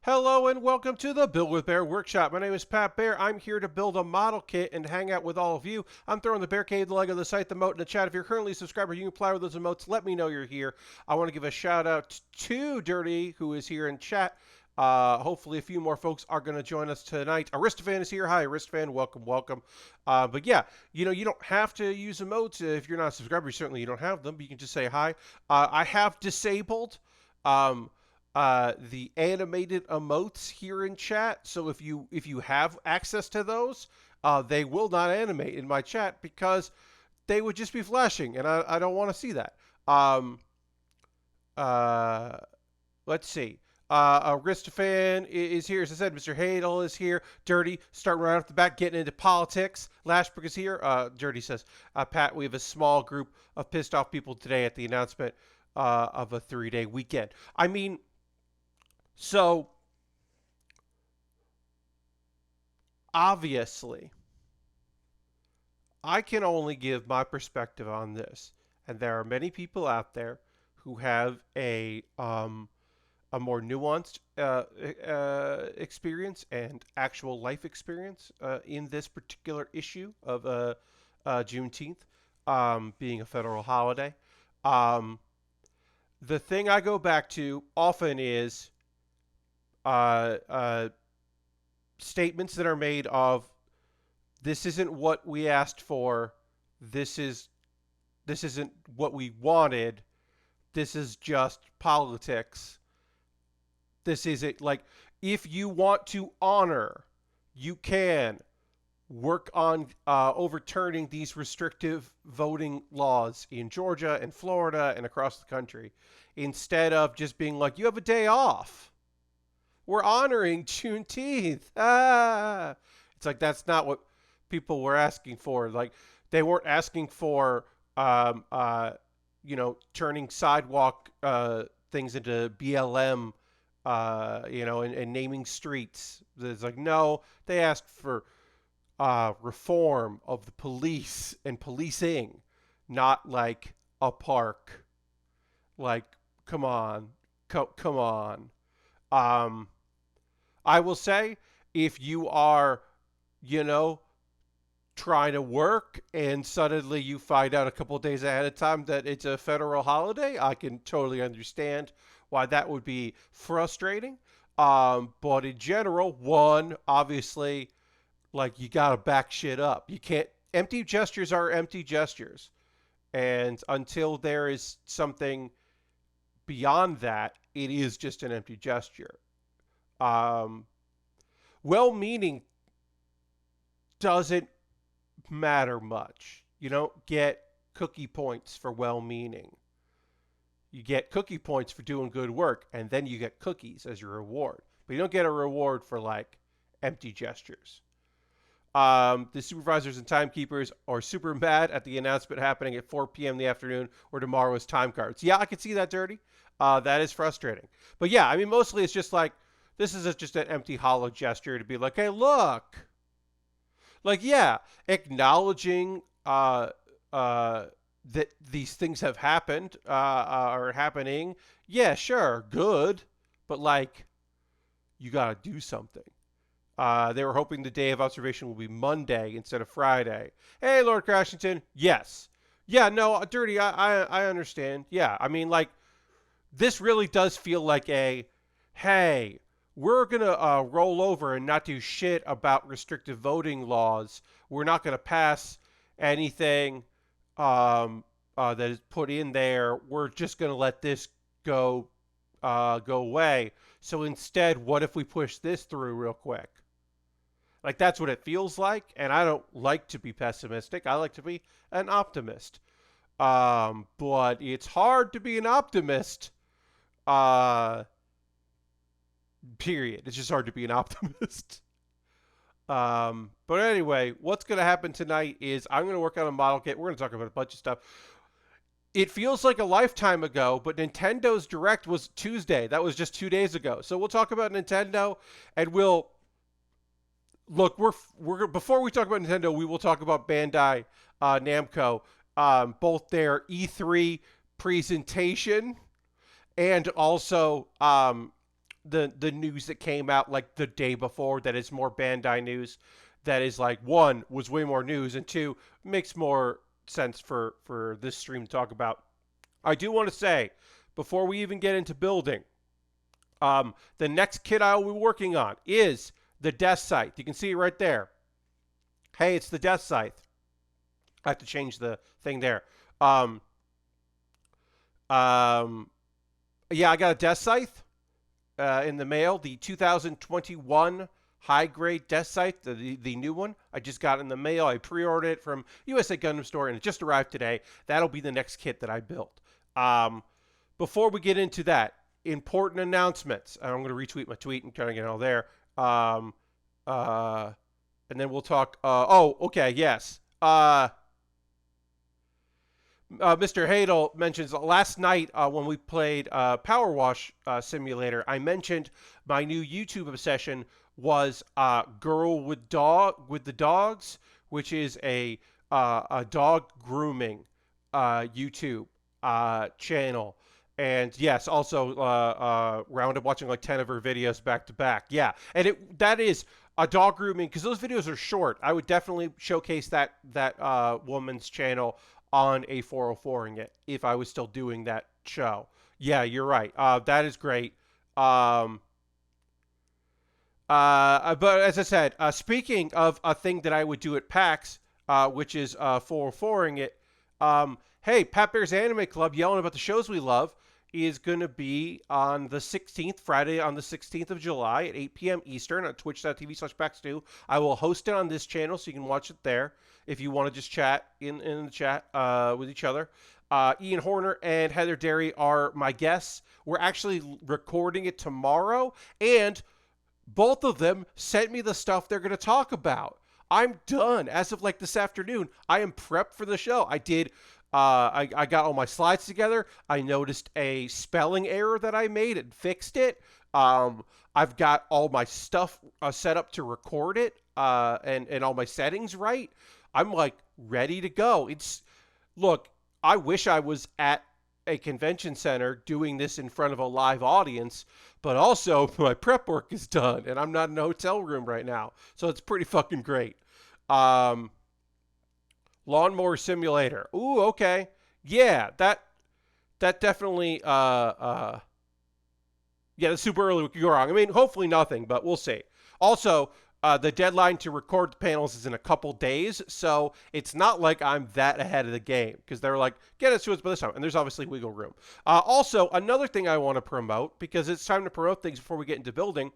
Hello and welcome to the Build With Baer Workshop. My name is Pat Baer. I'm here to build a model kit and hang out with all of you. I'm throwing the Bear Cave, the Lego, the site, the emote in the chat. If you're currently a subscriber, you can apply with those emotes. Let me know you're here. I want to give a shout out to Dirty, who is here in chat. Hopefully a few more folks are going to join us tonight. Aristophan is here. Hi, Aristophan. Welcome, welcome. But yeah, you don't have to use emotes if you're not a subscriber. Certainly you don't have them, but you can just say hi. I have disabled the animated emotes here in chat. So if you have access to those, they will not animate in my chat because they would just be flashing, and I don't want to see that. Uh, let's see. Aristophan is here. As I said, Mr. Hadel is here. Dirty, starting right off the bat, getting into politics. Lashbrook is here. Dirty says, Pat, we have a small group of pissed off people today at the announcement of a 3-day weekend. I mean, so obviously, I can only give my perspective on this, and there are many people out there who have a more nuanced experience and actual life experience in this particular issue of Juneteenth being a federal holiday. The thing I go back to often is statements that are made of, this isn't what we asked for, this isn't what we wanted, this is just politics. This is it. Like, if you want to honor, you can work on overturning these restrictive voting laws in Georgia and Florida and across the country, instead of just being like, you have a day off. We're honoring Juneteenth. It's like, that's not what people were asking for. Like, they weren't asking for, turning sidewalk things into BLM, and naming streets. It's like, no, they asked for reform of the police and policing, not like a park. Like, come on. Come on. I will say, if you are, trying to work and suddenly you find out a couple of days ahead of time that it's a federal holiday, I can totally understand why that would be frustrating. But in general, one, obviously, like, you got to back shit up. You can't, empty gestures are empty gestures. And until there is something beyond that, it is just an empty gesture. Well-meaning doesn't matter much. You don't get cookie points for well-meaning. You get cookie points for doing good work, and then you get cookies as your reward. But you don't get a reward for, like, empty gestures. The supervisors and timekeepers are super mad at the announcement happening at 4 p.m. in the afternoon or tomorrow's time cards. Yeah, I can see that, Dirty. That is frustrating. But yeah, I mean, mostly it's just like, this is just an empty hollow gesture to be like, hey, look. Like, yeah, acknowledging that these things have happened, are happening. Yeah, sure, good. But, like, you got to do something. They were hoping the day of observation will be Monday instead of Friday. Hey, Lord Crashington. Yes. Yeah, no, Dirty, I understand. Yeah, I mean, like, this really does feel like a, hey, we're going to roll over and not do shit about restrictive voting laws. We're not going to pass anything that is put in there. We're just going to let this go away. So instead, what if we push this through real quick? Like, that's what it feels like, and I don't like to be pessimistic. I like to be an optimist. But it's hard to be an optimist. Period. It's just hard to be an optimist. But anyway, what's going to happen tonight is I'm going to work on a model kit. We're going to talk about a bunch of stuff. It feels like a lifetime ago, but Nintendo's Direct was Tuesday. That was just 2 days ago. So we'll talk about Nintendo, and we'll look. We're before we talk about Nintendo, we will talk about Bandai Namco, both their E3 presentation and also the news that came out like the day before that is more Bandai news, that is like, one, was way more news, and two, makes more sense for this stream to talk about. I do want to say, before we even get into building, the next kit I will be working on is the Death Scythe. You can see it right there. Hey, it's the Death Scythe. I have to change the thing there. Yeah, I got a Death Scythe in the mail. The 2021 high-grade Death Scythe, the new one. I just got it in the mail. I pre-ordered it from USA Gundam Store, and it just arrived today. That'll be the next kit that I built. Before we get into that, important announcements. I'm going to retweet my tweet and kind of get all there. And then we'll talk. Okay, yes. Mr. Hadel mentions last night when we played Power Wash Simulator, I mentioned my new YouTube obsession was Girl with the Dogs, which is a dog grooming YouTube channel. And yes, also wound up watching like 10 of her videos back to back. Yeah, and that is a dog grooming, because those videos are short. I would definitely showcase that woman's channel on a 404ing it if I was still doing that show. Yeah, you're right. That is great. But as I said, speaking of a thing that I would do at PAX, which is 404ing it, hey, Pat Bear's Anime Club, yelling about the shows we love, is going to be on the 16th, Friday on the 16th of July at 8 p.m. Eastern on twitch.tv/PAX2. I will host it on this channel so you can watch it there if you want to just chat in the chat with each other. Ian Horner and Heather Derry are my guests. We're actually recording it tomorrow, and both of them sent me the stuff they're going to talk about. I'm done. As of like this afternoon, I am prepped for the show. I did... I got all my slides together. I noticed a spelling error that I made and fixed it. I've got all my stuff set up to record it and all my settings right. I'm like ready to go. Look, I wish I was at a convention center doing this in front of a live audience, but also my prep work is done and I'm not in a hotel room right now. So it's pretty fucking great. Lawnmower Simulator. Ooh, okay. Yeah, that definitely yeah, that's super early. We could go wrong. I mean, hopefully nothing, but we'll see. Also, the deadline to record the panels is in a couple days, so it's not like I'm that ahead of the game, because they're like, get us to us by this time, and there's obviously wiggle room. Also, another thing I want to promote, because it's time to promote things before we get into building,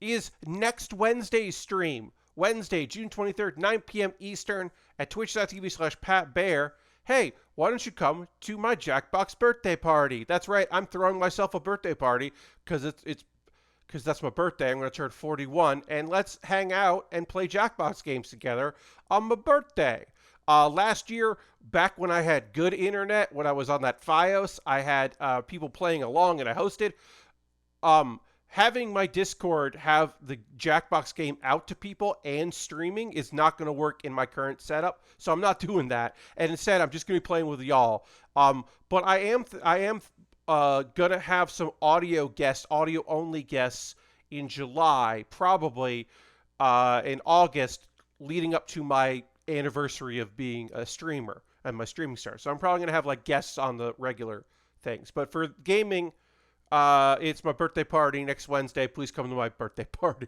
is next Wednesday's stream. Wednesday, June 23rd, 9 p.m. Eastern at twitch.tv/PatBear. Hey, why don't you come to my Jackbox birthday party? That's right, I'm throwing myself a birthday party because because that's my birthday. I'm going to turn 41, and let's hang out and play Jackbox games together on my birthday. Last year, back when I had good internet, when I was on that Fios, I had people playing along, and I hosted. Having my Discord have the Jackbox game out to people and streaming is not going to work in my current setup, so I'm not doing that. And instead, I'm just going to be playing with y'all. But I am going to have some audio-only guests in July, probably in August, leading up to my anniversary of being a streamer and my streaming start. So I'm probably going to have like guests on the regular things. But for gaming... it's my birthday party next Wednesday. Please come to my birthday party.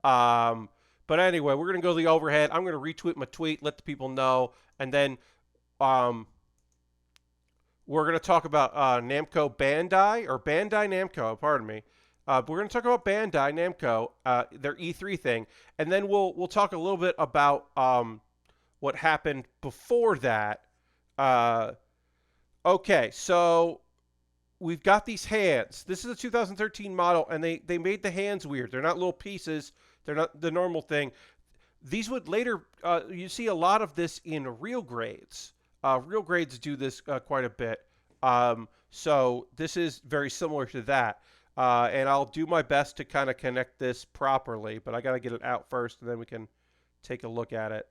But anyway, we're going to go to the overhead. I'm going to retweet my tweet, let the people know. And then we're going to talk about Namco Bandai, or Bandai Namco, pardon me. We're going to talk about Bandai Namco, their E3 thing. And then we'll talk a little bit about what happened before that. Okay, so... we've got these hands. This is a 2013 model, and they made the hands weird. They're not little pieces. They're not the normal thing. These would later, you see a lot of this in real grades. Real grades do this quite a bit. So this is very similar to that. And I'll do my best to kind of connect this properly, but I got to get it out first, and then we can take a look at it.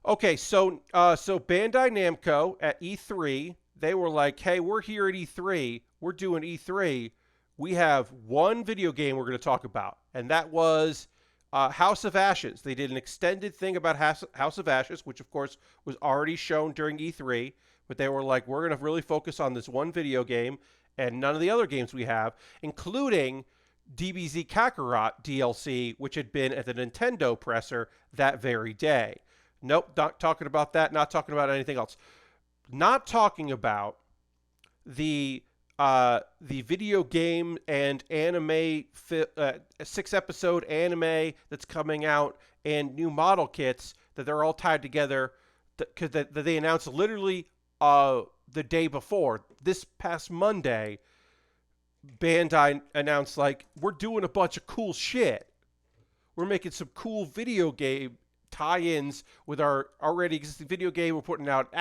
Okay, so Bandai Namco at E3, they were like, hey, we're here at E3. We're doing E3. we have one video game we're going to talk about, and that was House of Ashes. They did an extended thing about House of Ashes, which of course was already shown during E3, but they were like, we're going to really focus on this one video game and none of the other games we have, including DBZ Kakarot DLC, which had been at the Nintendo presser that very day. Nope, not talking about that, not talking about anything else. Not talking about the video game and anime 6-episode anime that's coming out and new model kits that they're all tied together that they announced literally the day before. This past Monday, Bandai announced, like, we're doing a bunch of cool shit. We're making some cool video game tie-ins with our already existing video game. We're putting out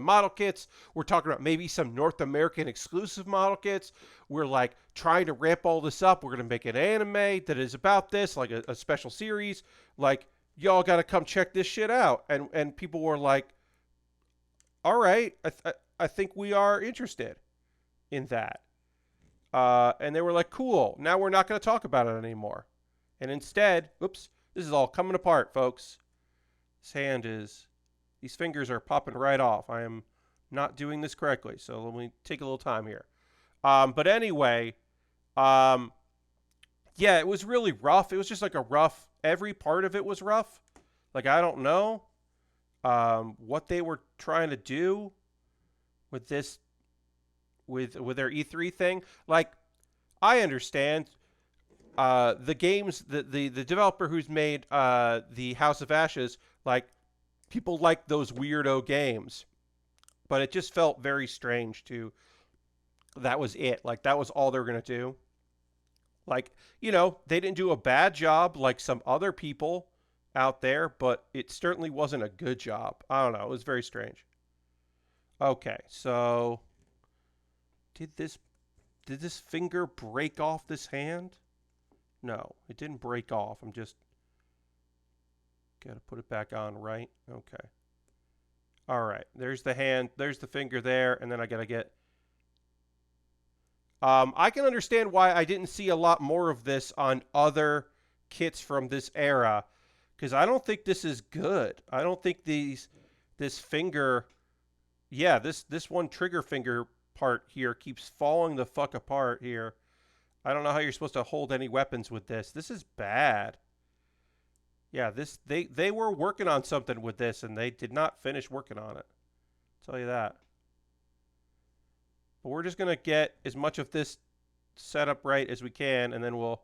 model kits. We're talking about maybe some North American exclusive model kits. We're like trying to ramp all this up. We're going to make an anime that is about this, like a special series. Like, y'all got to come check this shit out. And people were like, all right, I think we are interested in that. And they were like, cool, now we're not going to talk about it anymore. And instead, oops, this is all coming apart, folks. These fingers are popping right off. I am not doing this correctly, so let me take a little time here. But anyway, yeah, it was really rough. It was just like a rough, every part of it was rough. Like, I don't know what they were trying to do with this, with their E3 thing. Like, I understand the games, the developer who's made the House of Ashes, like, people like those weirdo games, but it just felt very strange to, that was it. Like, that was all they were going to do. Like, you know, they didn't do a bad job like some other people out there, but it certainly wasn't a good job. I don't know. It was very strange. Okay, so did this finger break off this hand? No, it didn't break off. I'm just got to put it back on, right? Okay. All right. There's the hand. There's the finger there. And then I got to get... I can understand why I didn't see a lot more of this on other kits from this era, because I don't think this is good. I don't think this finger... Yeah, this one trigger finger part here keeps falling the fuck apart here. I don't know how you're supposed to hold any weapons with this. This is bad. Yeah, they were working on something with this, and they did not finish working on it. I'll tell you that. But we're just going to get as much of this set up right as we can, and then we'll...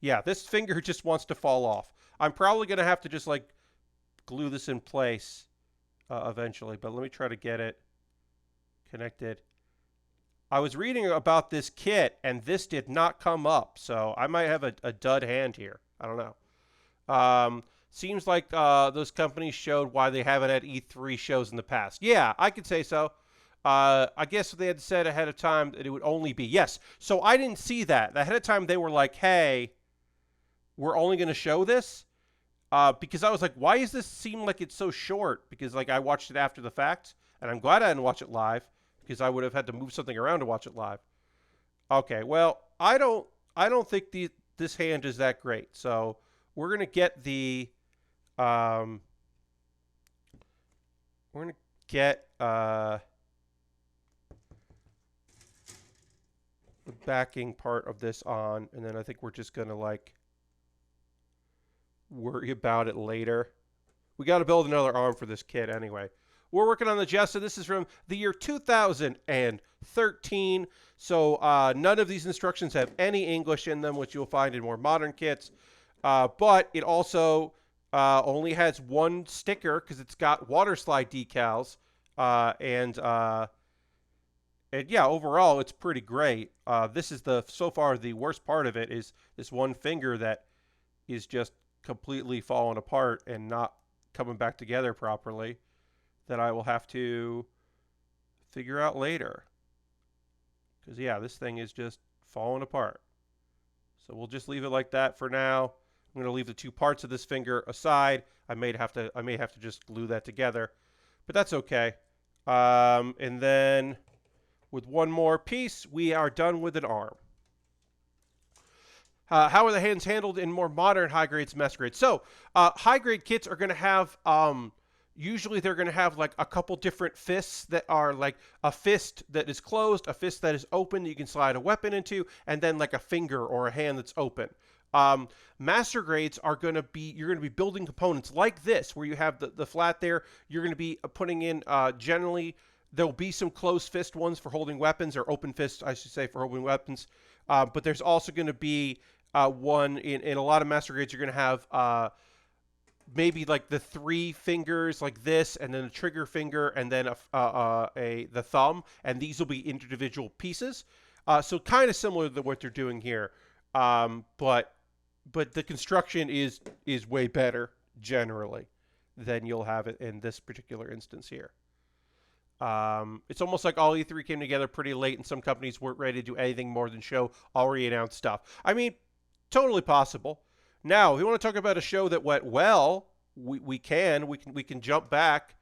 Yeah, this finger just wants to fall off. I'm probably going to have to just, like, glue this in place eventually, but let me try to get it connected. I was reading about this kit, and this did not come up, so I might have a dud hand here. I don't know. Seems like those companies showed why they haven't had E3 shows in the past. Yeah, I could say so. I guess they had said ahead of time that it would only be... Yes, so I didn't see that. Ahead of time, they were like, hey, we're only going to show this? Because I was like, why does this seem like it's so short? Because, like, I watched it after the fact, and I'm glad I didn't watch it live, because I would have had to move something around to watch it live. Okay, well, I don't think this hand is that great, so... We're going to get the, the backing part of this on, and then I think we're just going to, like, worry about it later. We got to build another arm for this kit anyway. We're working on the Jesta. This is from the year 2013, so none of these instructions have any English in them, which you'll find in more modern kits. But it also only has one sticker because it's got water slide decals. And yeah, overall, it's pretty great. This is so far the worst part of it is this one finger that is just completely falling apart and not coming back together properly that I will have to figure out later. Because, yeah, this thing is just falling apart. So we'll just leave it like that for now. I'm going to leave the two parts of this finger aside. I may have to just glue that together, but that's okay. And then with one more piece, we are done with an arm. How are the hands handled in more modern high grades, master grades? So, high grade kits are going to have, usually they're going to have like a couple different fists that are like a fist that is closed, a fist that is open that you can slide a weapon into, and then like a finger or a hand that's open. Master grades are going to be, you're going to be building components like this, where you have the flat there. You're going to be putting in, generally, there'll be some closed fist ones for holding weapons, or open fists, I should say, for holding weapons. But there's also going to be one in a lot of master grades. You're going to have maybe like the 3 fingers like this, and then a trigger finger, and then the thumb, and these will be individual pieces. So kind of similar to what they're doing here, but the construction is way better generally than you'll have it in this particular instance here. It's almost like all E3 came together pretty late, and some companies weren't ready to do anything more than show already announced stuff. I mean, totally possible. Now, if you want to talk about a show that went well, we can jump back.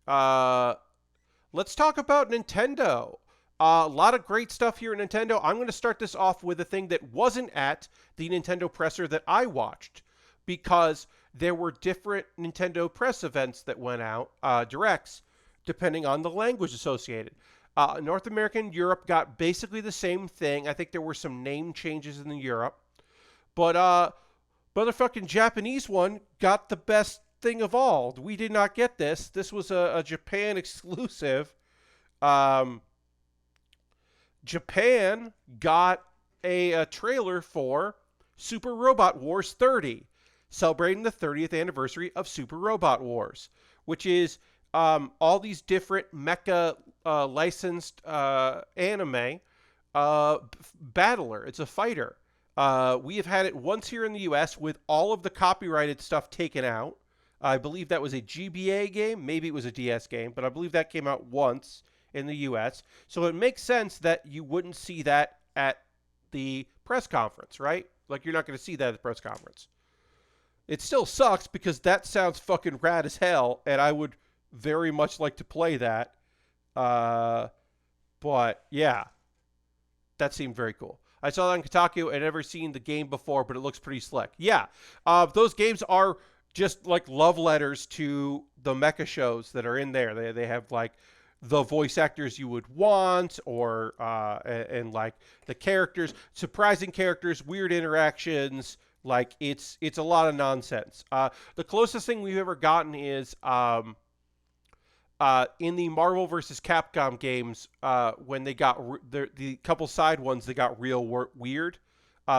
Let's talk about Nintendo. A lot of great stuff here at Nintendo. I'm going to start this off with a thing that wasn't at the Nintendo presser that I watched, because there were different Nintendo press events that went out, directs, depending on the language associated. North America and Europe got basically the same thing. I think there were some name changes in Europe. But motherfucking Japanese one got the best thing of all. We did not get this. This was a Japan exclusive. Japan got a trailer for Super Robot Wars 30, celebrating the 30th anniversary of Super Robot Wars, which is all these different mecha licensed anime battler. It's a fighter. We have had it once here in the US with all of the copyrighted stuff taken out. I believe that was a GBA game. Maybe it was a DS game, but I believe that came out once in the US. So it makes sense that you wouldn't see that at the press conference, right? Like, you're not going to see that at the press conference. It still sucks because that sounds fucking rad as hell, and I would very much like to play that. But yeah, that seemed very cool. I saw that on Kotaku. I'd never seen the game before, but it looks pretty slick. Yeah, those games are just like love letters to the mecha shows that are in there. They have like the voice actors you would want, or and like the characters, surprising characters, weird interactions. Like, it's a lot of nonsense. The closest thing we've ever gotten is in the Marvel vs. Capcom games, when they got the couple side ones, they got real weird.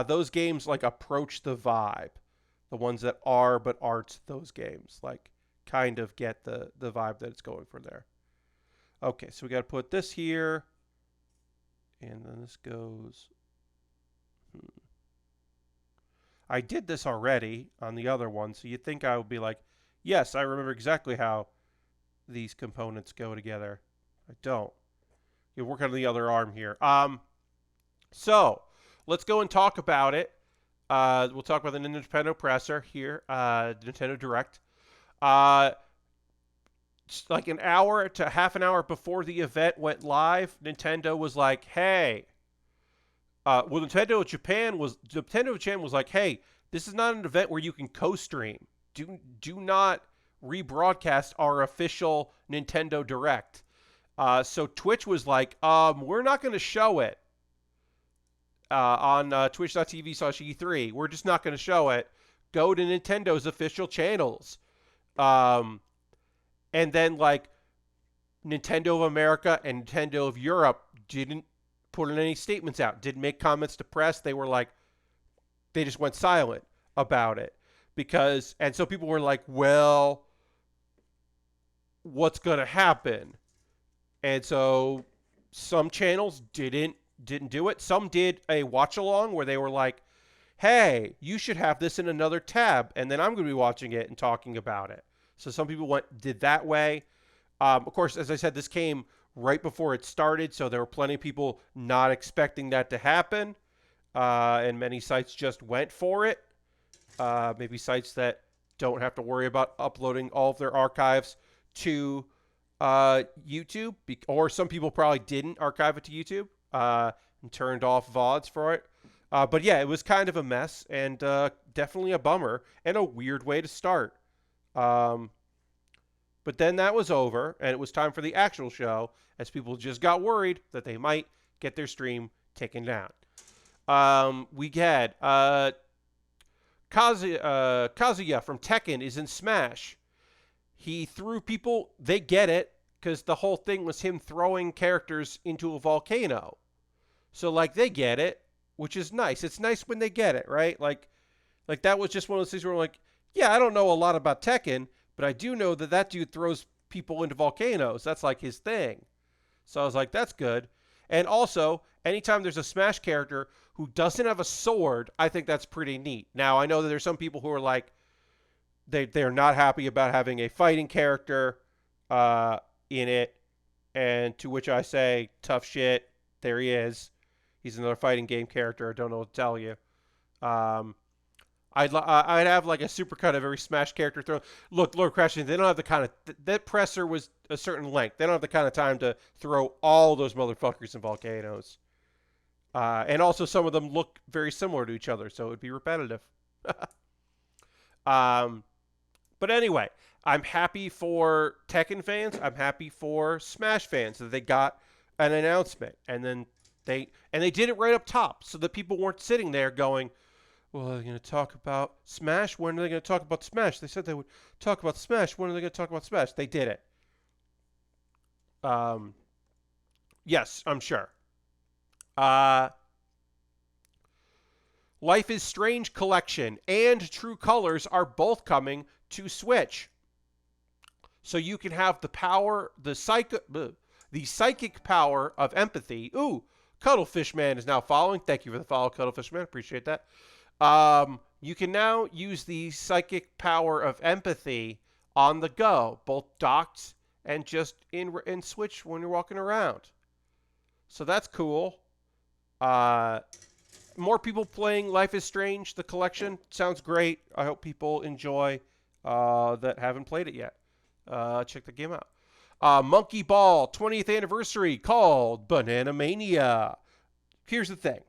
Those games like approach the vibe. The ones that are but aren't those games, like, kind of get the vibe that it's going for there. Okay, so we got to put this here, and then this goes. I did this already on the other one, so you'd think I would be like, yes, I remember exactly how these components go together. I don't. You work on the other arm here. So let's go and talk about it. We'll talk about the Nintendo presser here, Nintendo Direct. Like an hour to half an hour before the event went live, Nintendo was like, hey. Nintendo Japan was like, hey, this is not an event where you can co-stream. Do not rebroadcast our official Nintendo Direct. So Twitch was like, we're not going to show it on twitch.tv/E3. We're just not going to show it. Go to Nintendo's official channels. And then, like, Nintendo of America and Nintendo of Europe didn't put any statements out, didn't make comments to press. They were like, they just went silent about it. And so people were like, well, what's going to happen? And so some channels didn't do it. Some did a watch along where they were like, hey, you should have this in another tab, and then I'm going to be watching it and talking about it. So some people did that way. Of course, as I said, this came right before it started, so there were plenty of people not expecting that to happen, and many sites just went for it. Maybe sites that don't have to worry about uploading all of their archives to YouTube, or some people probably didn't archive it to YouTube and turned off VODs for it. But yeah, it was kind of a mess and definitely a bummer and a weird way to start. Um, but then that was over and it was time for the actual show as people just got worried that they might get their stream taken down. We had Kazuya from Tekken is in Smash. He threw people, they get it, because the whole thing was him throwing characters into a volcano. So, like, they get it, which is nice. It's nice when they get it, right? Like that was just one of those things where I'm like, yeah, I don't know a lot about Tekken, but I do know that that dude throws people into volcanoes. That's like his thing. So I was like, that's good. And also, anytime there's a Smash character who doesn't have a sword, I think that's pretty neat. Now, I know that there's some people who are like, they're not happy about having a fighting character in it, and to which I say, tough shit. There he is. He's another fighting game character. I don't know what to tell you. I'd have like a supercut of every Smash character thrown. Look, Lord Crashing, they don't have the kind of that presser was a certain length. They don't have the kind of time to throw all those motherfuckers in volcanoes. And also, some of them look very similar to each other, so it would be repetitive. But anyway, I'm happy for Tekken fans. I'm happy for Smash fans that they got an announcement, and then they did it right up top, so that people weren't sitting there going, "Well, they're going to talk about Smash. When are they going to talk about Smash? They said they would talk about Smash. When are they going to talk about Smash?" They did it. Yes, I'm sure. Life is Strange collection and True Colors are both coming to Switch. So you can have the power, the psychic power of empathy. Ooh, Cuttlefish Man is now following. Thank you for the follow, Cuttlefish Man. Appreciate that. You can now use the psychic power of empathy on the go, both docked and just in Switch when you're walking around. So that's cool. More people playing Life is Strange, the collection. Sounds great. I hope people enjoy that haven't played it yet. Check the game out. Monkey Ball 20th anniversary called Banana Mania. Here's the thing.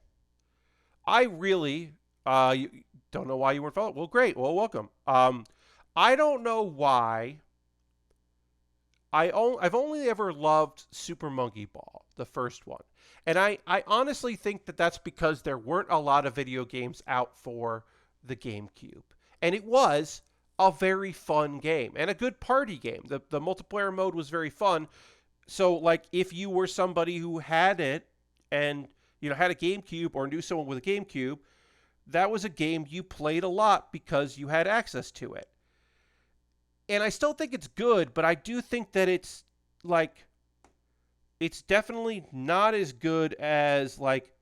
I really you don't know why you weren't following. Well, great. Well, welcome. I don't know why. I've only ever loved Super Monkey Ball, the first one. And I honestly think that that's because there weren't a lot of video games out for the GameCube. And it was a very fun game and a good party game. The multiplayer mode was very fun. So, like, if you were somebody who had it and, had a GameCube or knew someone with a GameCube, that was a game you played a lot because you had access to it. And I still think it's good, but I do think that it's, like, it's definitely not as good as, like,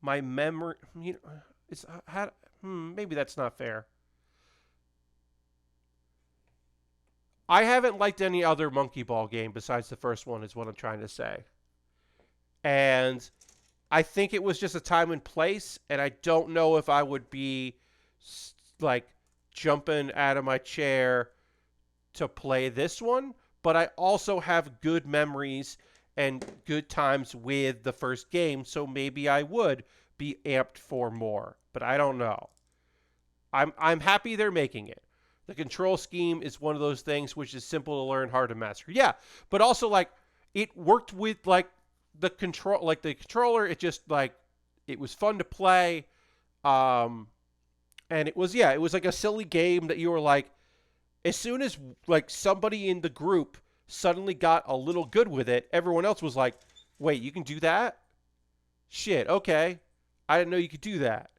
my memory. Maybe that's not fair. I haven't liked any other Monkey Ball game besides the first one, is what I'm trying to say. And I think it was just a time and place, and I don't know if I would be, like, jumping out of my chair to play this one, but I also have good memories and good times with the first game, so maybe I would be amped for more, but I don't know. I'm happy they're making it. The control scheme is one of those things which is simple to learn, hard to master. Yeah, but also, like, it worked with, like, the controller, it just, like, it was fun to play, and it was like a silly game that you were like, as soon as, like, somebody in the group suddenly got a little good with it, everyone else was like, wait, you can do that? Shit, okay. I didn't know you could do that.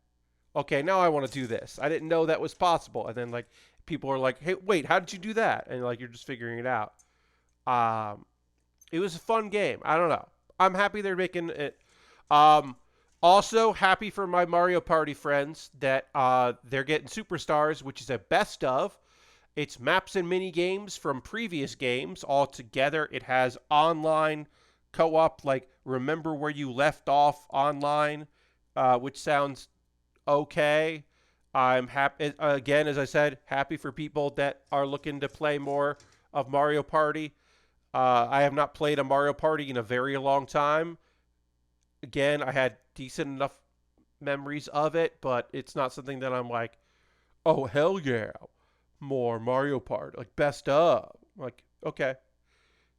Okay, now I want to do this. I didn't know that was possible. And then, like, people are like, hey, wait, how did you do that? And, like, you're just figuring it out. It was a fun game. I don't know. I'm happy they're making it. Also, happy for my Mario Party friends that they're getting Superstars, which is a best of. It's maps and mini games from previous games all together. It has online co-op, like Remember Where You Left Off online, which sounds okay. I'm happy, again, as I said, happy for people that are looking to play more of Mario Party. I have not played a Mario Party in a very long time. Again, I had decent enough memories of it, but it's not something that I'm like, oh hell yeah, more Mario Party, like best of. Like, okay.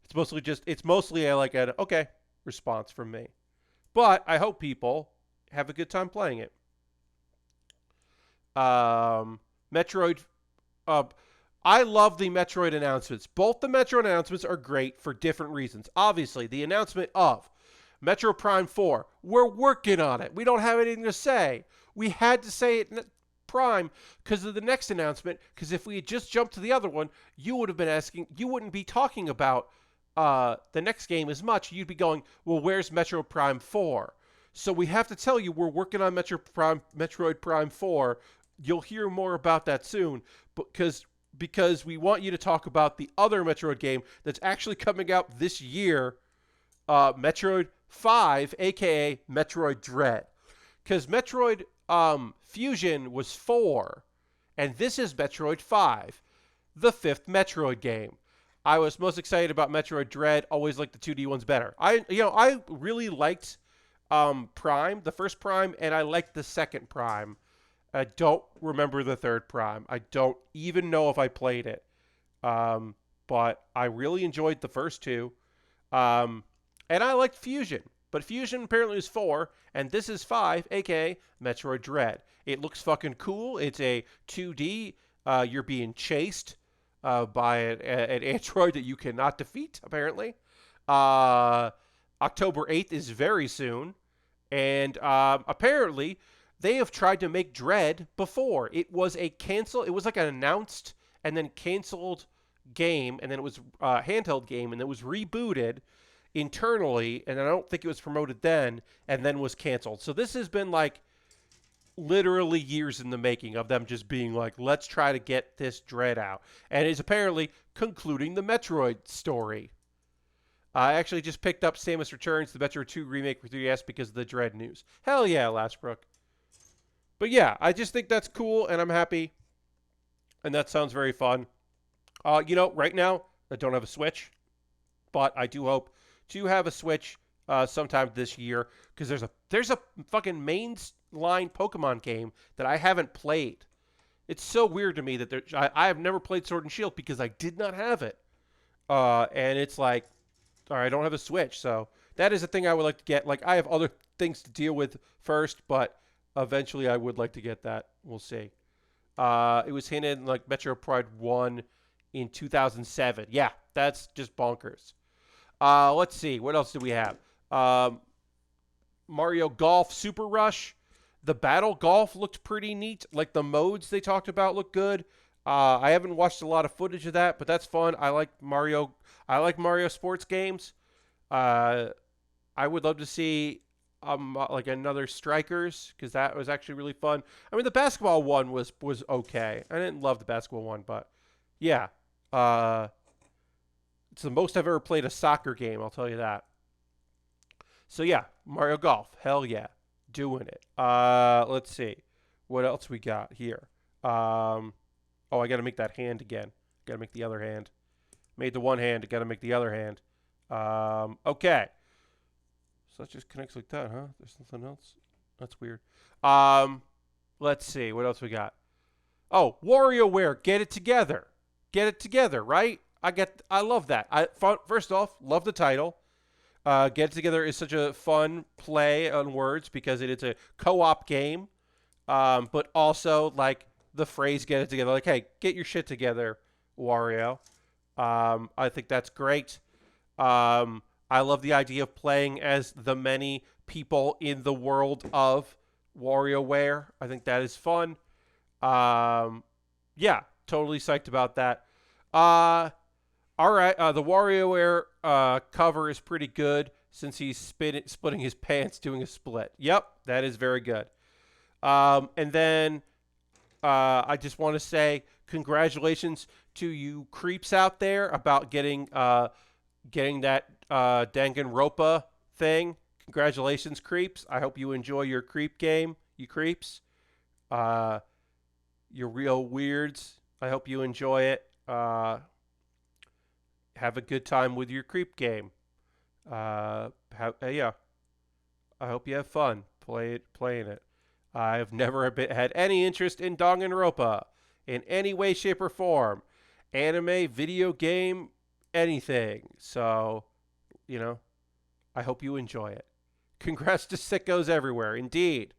It's mostly a like an okay response from me. But I hope people have a good time playing it. Metroid. Uh, I love the Metroid announcements. Both the Metroid announcements are great for different reasons. Obviously, the announcement of Metro Prime 4, we're working on it. We don't have anything to say. We had to say it in Prime because of the next announcement. Because if we had just jumped to the other one, you would have been asking, you wouldn't be talking about the next game as much. You'd be going, well, where's Metro Prime 4? So we have to tell you we're working on Metroid Prime 4. You'll hear more about that soon, because we want you to talk about the other Metroid game that's actually coming out this year, Metroid 5, aka Metroid Dread. Because Metroid Fusion was 4, and this is Metroid 5, the 5th Metroid game. I was most excited about Metroid Dread. Always liked the 2D ones better. I really liked Prime, the first Prime, and I liked the second Prime. I don't remember the third Prime. I don't even know if I played it. But I really enjoyed the first two. And I liked Fusion. But Fusion apparently is 4, and this is 5, aka Metroid Dread. It looks fucking cool. It's a 2D. You're being chased by an android that you cannot defeat, apparently. October 8th is very soon. And apparently, they have tried to make Dread before. It was like an announced and then canceled game, and then it was a handheld game, and it was rebooted internally, and I don't think it was promoted then, and then was canceled. So this has been like literally years in the making of them just being like, let's try to get this Dread out. And it's apparently concluding the Metroid story. I actually just picked up Samus Returns, the Metroid 2 remake for 3DS because of the Dread news. Hell yeah, Lashbrook. But yeah, I just think that's cool, and I'm happy. And that sounds very fun. Right now, I don't have a Switch, but I do hope to have a Switch sometime this year, because there's a fucking mainline Pokemon game that I haven't played. It's so weird to me that I have never played Sword and Shield because I did not have it. And it's like, all right, I don't have a Switch, so that is a thing I would like to get. Like, I have other things to deal with first, but eventually I would like to get that. We'll see. It was hinted in, like, Metroid Prime 1 in 2007. Yeah, that's just bonkers. Let's see. What else do we have? Mario Golf Super Rush. The Battle Golf looked pretty neat. Like, the modes they talked about look good. I haven't watched a lot of footage of that, but that's fun. I like Mario sports games. I would love to see like another Strikers, because that was actually really fun. I mean, the basketball one was okay. I didn't love the basketball one, but yeah. It's the most I've ever played a soccer game, I'll tell you that. So yeah, Mario Golf. Hell yeah. Doing it. Let's see. What else we got here? Oh, I got to make that hand again. Got to make the other hand. Made the one hand. Got to make the other hand. Okay. So that just connects like that, huh? There's nothing else? That's weird. Let's see. What else we got? Oh, WarioWare. Get it together. Get it together, right? I love that. First off, love the title. Get It Together is such a fun play on words because it is a co-op game. But also, like, the phrase "get it together," like, hey, get your shit together, Wario. I think that's great. I love the idea of playing as the many people in the world of WarioWare. I think that is fun. Yeah, totally psyched about that. All right, the WarioWare cover is pretty good since he's splitting his pants doing a split. Yep, that is very good. And then I just want to say congratulations to you creeps out there about getting that Danganronpa thing. Congratulations, creeps. I hope you enjoy your creep game, you creeps. You're real weirds. I hope you enjoy it. Have a good time with your creep game. Yeah. I hope you have fun playing it. I've never had any interest in Danganronpa in any way, shape, or form. Anime, video game, anything. So, you know, I hope you enjoy it. Congrats to sickos everywhere. Indeed.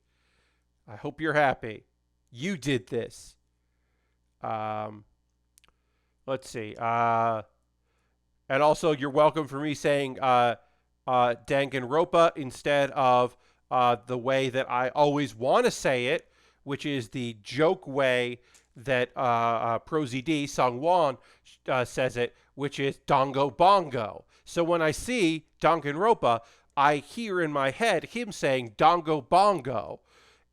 I hope you're happy. You did this. Let's see. And also, you're welcome for me saying Danganronpa instead of the way that I always want to say it, which is the joke way that ProZD, Sungwon, says it, which is Dongo Bongo. So when I see Danganronpa, I hear in my head him saying Dongo Bongo.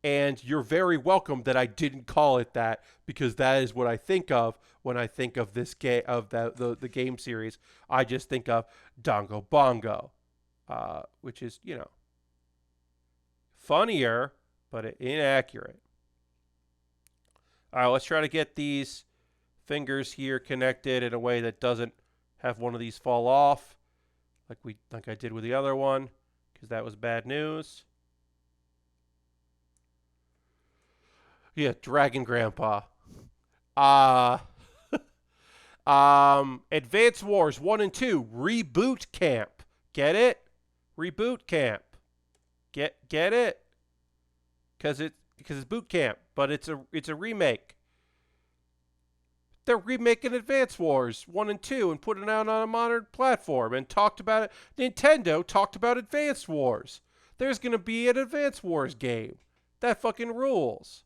And you're very welcome that I didn't call it that, because that is what I think of when I think of this game, of the game series. I just think of Dongo Bongo, which is, you know, funnier, but inaccurate. All right, let's try to get these fingers here connected in a way that doesn't have one of these fall off, like I did with the other one, because that was bad news. Yeah, Dragon Grandpa. Advance Wars 1 and 2 Reboot Camp. Get it? Reboot Camp. Get it? Because it's boot camp, but it's a remake. They're remaking Advance Wars 1 and 2 and putting it out on a modern platform, and talked about it. Nintendo talked about Advance Wars. There's going to be an Advance Wars game. That fucking rules.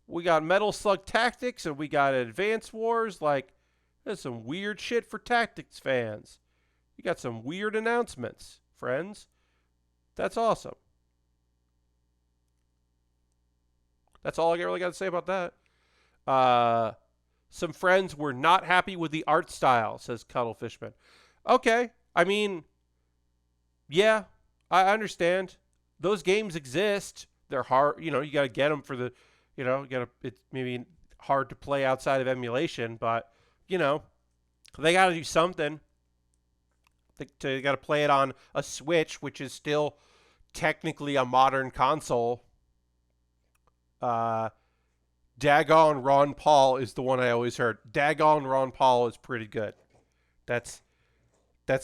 We got Metal Slug Tactics and we got Advance Wars. Like, there's some weird shit for Tactics fans. You got some weird announcements, friends. That's awesome. That's all I really got to say about that. Some friends were not happy with the art style, says Cuddlefishman. Okay. I mean, yeah, I understand. Those games exist. They're hard. You know, you got to get them for the... You know, it's maybe hard to play outside of emulation, but, you know, they got to do something. They got to play it on a Switch, which is still technically a modern console. Dagon Ron Paul is the one I always heard. Dagon Ron Paul is pretty good. That's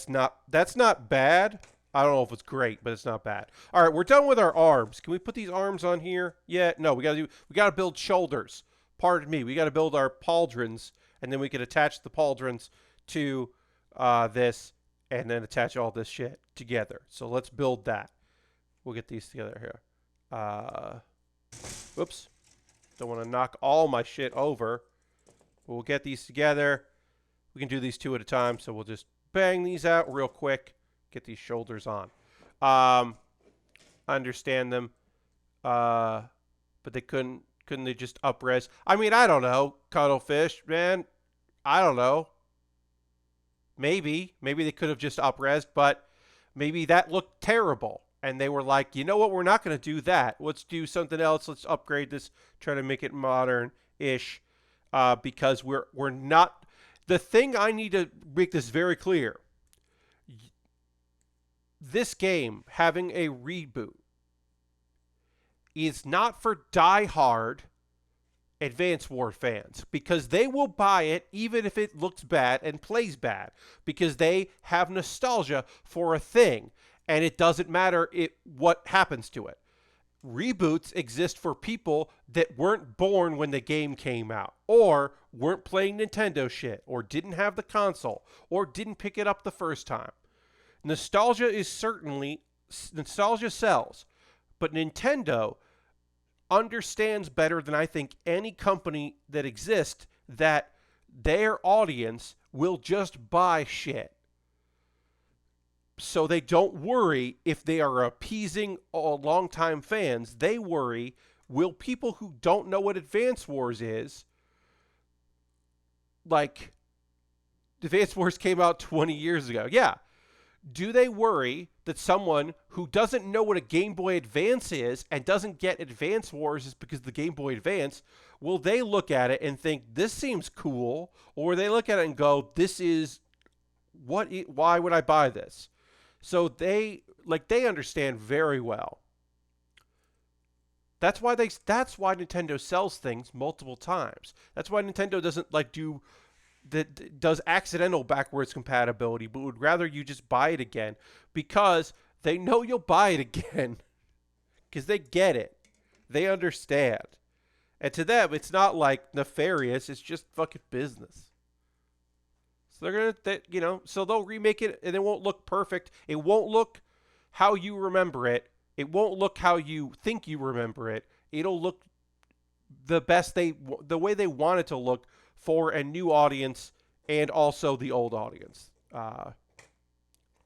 not bad. I don't know if it's great, but it's not bad. All right, we're done with our arms. Can we put these arms on here? Yeah, no, we gotta build shoulders. Pardon me. We gotta build our pauldrons, and then we can attach the pauldrons to this, and then attach all this shit together. So let's build that. We'll get these together here. Whoops. Don't want to knock all my shit over. But we'll get these together. We can do these two at a time, so we'll just bang these out real quick. Get these shoulders on. I understand them. But they couldn't they just up-res? I mean, I don't know, Cuddlefish, man. I don't know. Maybe they could have just up-resed, but maybe that looked terrible. And they were like, you know what, we're not going to do that. Let's do something else. Let's upgrade this, try to make it modern-ish. Because we're not... The thing I need to make this very clear... This game having a reboot is not for die-hard Advance War fans, because they will buy it even if it looks bad and plays bad, because they have nostalgia for a thing, and it doesn't matter what happens to it. Reboots exist for people that weren't born when the game came out, or weren't playing Nintendo shit, or didn't have the console, or didn't pick it up the first time. Nostalgia sells, but Nintendo understands better than I think any company that exists that their audience will just buy shit. So they don't worry if they are appeasing longtime fans. They worry, will people who don't know what Advance Wars is, like, Advance Wars came out 20 years ago. Yeah. Do they worry that someone who doesn't know what a Game Boy Advance is and doesn't get Advance Wars is because of the Game Boy Advance, will they look at it and think, this seems cool? Or they look at it and go, why would I buy this? So they understand very well That's why Nintendo sells things multiple times. That's why Nintendo doesn't like does accidental backwards compatibility, but would rather you just buy it again because they know you'll buy it again because they get it. They understand. And to them, it's not like nefarious. It's just fucking business. So they're so they'll remake it and it won't look perfect. It won't look how you remember it. It won't look how you think you remember it. It'll look the way they want it to look for a new audience and also the old audience.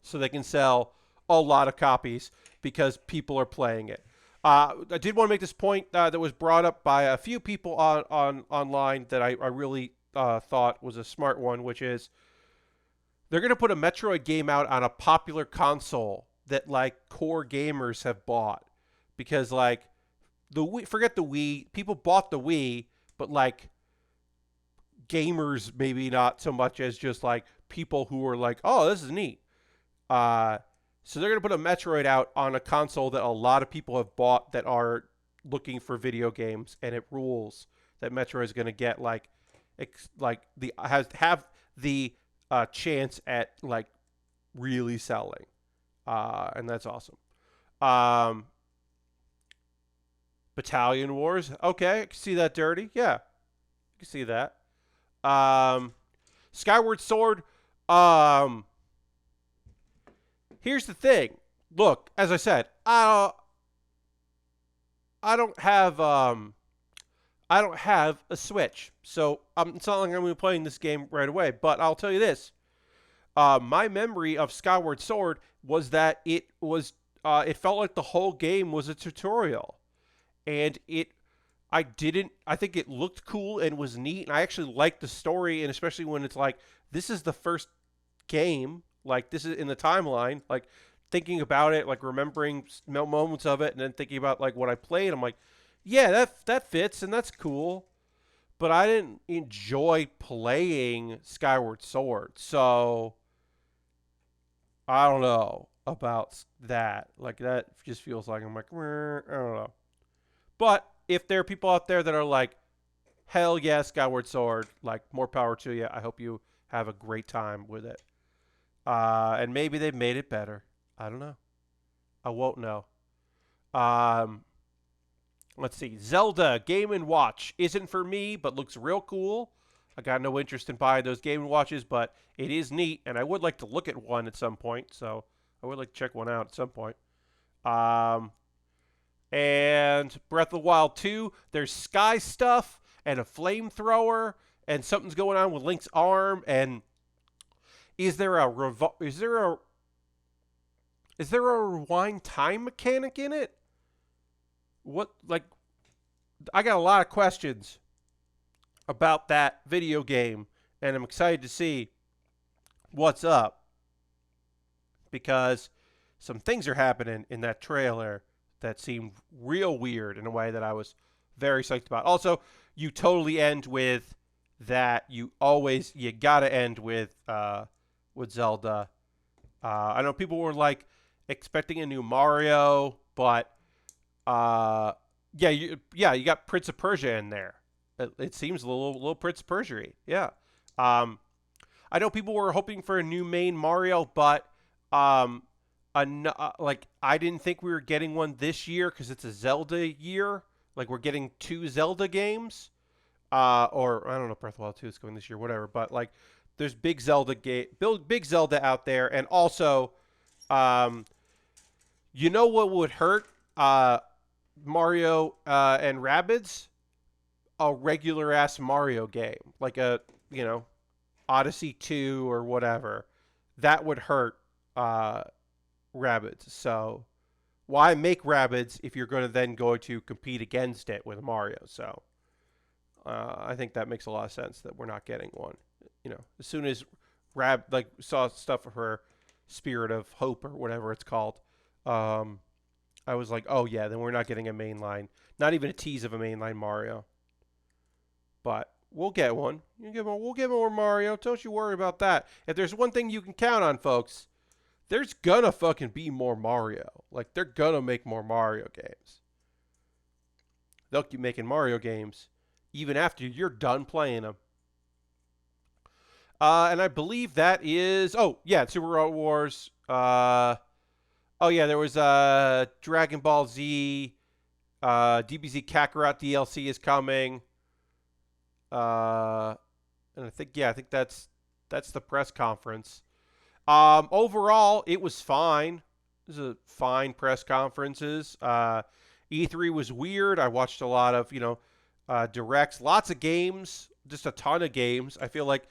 So they can sell a lot of copies because people are playing it. I did want to make this point that was brought up by a few people online that I really thought was a smart one, which is they're going to put a Metroid game out on a popular console that like core gamers have bought, because like the Wii, forget the Wii, people bought the Wii, but like gamers maybe not so much as just like people who were like, oh, this is neat. So they're going to put a Metroid out on a console that a lot of people have bought that are looking for video games, and it rules that Metroid is going to get like have the chance at like really selling, and that's awesome. Battalion Wars, okay, I can see that dirty. Yeah, I can see that. Skyward Sword. Here's the thing. Look, as I said, I don't have a Switch, so it's not like I'm going to be playing this game right away. But I'll tell you this: my memory of Skyward Sword was that it felt like the whole game was a tutorial, and I think it looked cool and was neat, and I actually liked the story, and especially when it's like this is the first game. Like, this is in the timeline, like, thinking about it, like, remembering moments of it, and then thinking about, like, what I played, I'm like, yeah, that fits, and that's cool. But I didn't enjoy playing Skyward Sword, so I don't know about that. Like, that just feels like, I'm like, I don't know. But if there are people out there that are like, hell yeah, Skyward Sword, like, more power to you. I hope you have a great time with it. And maybe they've made it better. I don't know. I won't know. Let's see. Zelda Game & Watch isn't for me, but looks real cool. I got no interest in buying those Game & Watches, but it is neat, and I would like to look at one at some point, so I would like to check one out at some point. And Breath of the Wild 2, there's sky stuff and a flamethrower, and something's going on with Link's arm, and is there a rewind time mechanic in it? What, like, I got a lot of questions about that video game, and I'm excited to see what's up, because some things are happening in that trailer that seemed real weird in a way that I was very psyched about. Also, you totally end with that. You gotta end with Zelda. I know people were like expecting a new Mario, but you got Prince of Persia in there. It seems a little Prince of Persia-y. Yeah. I know people were hoping for a new main Mario, but like, I didn't think we were getting one this year because it's a Zelda year. Like, we're getting 2 Zelda games. Or I don't know if Breath of the Wild 2 is going this year, whatever. But like, there's big Zelda out there, and also, you know what would hurt Mario and Rabbids? A regular ass Mario game, like a Odyssey 2 or whatever. That would hurt Rabbids. So why make Rabbids if you're going to compete against it with Mario? So I think that makes a lot of sense that we're not getting one. As soon as saw stuff for Spirit of Hope or whatever it's called, I was like, oh yeah, then we're not getting a mainline, not even a tease of a mainline Mario. But we'll get one. We'll get more Mario. Don't you worry about that. If there's one thing you can count on, folks, there's gonna fucking be more Mario. Like, they're gonna make more Mario games. They'll keep making Mario games even after you're done playing them. And I believe that is. Oh yeah, Super Robot Wars. Oh yeah, there was Dragon Ball Z. DBZ Kakarot DLC is coming. And I think that's the press conference. Overall, it was fine. This is a fine press conferences. E3 was weird. I watched a lot of directs, lots of games, just a ton of games. I feel like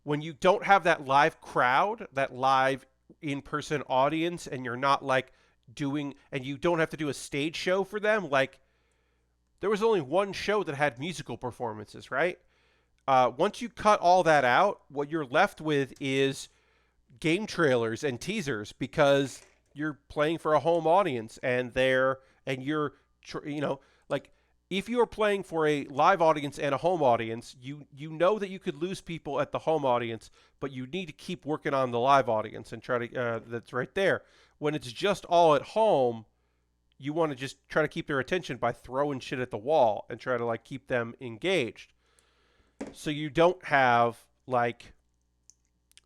when you don't have that live crowd, that live in-person audience, and you're not like doing, and you don't have to do a stage show for them. Like there was only one show that had musical performances, right? Once you cut all that out, what you're left with is game trailers and teasers because you're playing for a home audience and you're like if you're playing for a live audience and a home audience, you know that you could lose people at the home audience, but you need to keep working on the live audience and try to that's right there. When it's just all at home, you want to just try to keep their attention by throwing shit at the wall and try to like keep them engaged. So you don't have like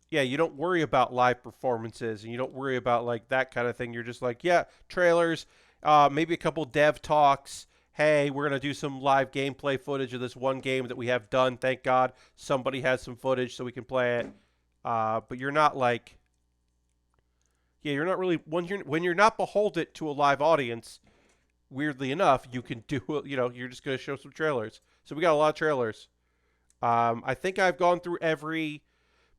you don't worry about live performances and you don't worry about like that kind of thing. You're just like, yeah, trailers, maybe a couple dev talks. Hey, we're going to do some live gameplay footage of this one game that we have done. Thank God somebody has some footage so we can play it. But you're not like, you're not really, when you're not beholden to a live audience, weirdly enough, you can do, you're just going to show some trailers. So we got a lot of trailers. I think I've gone through every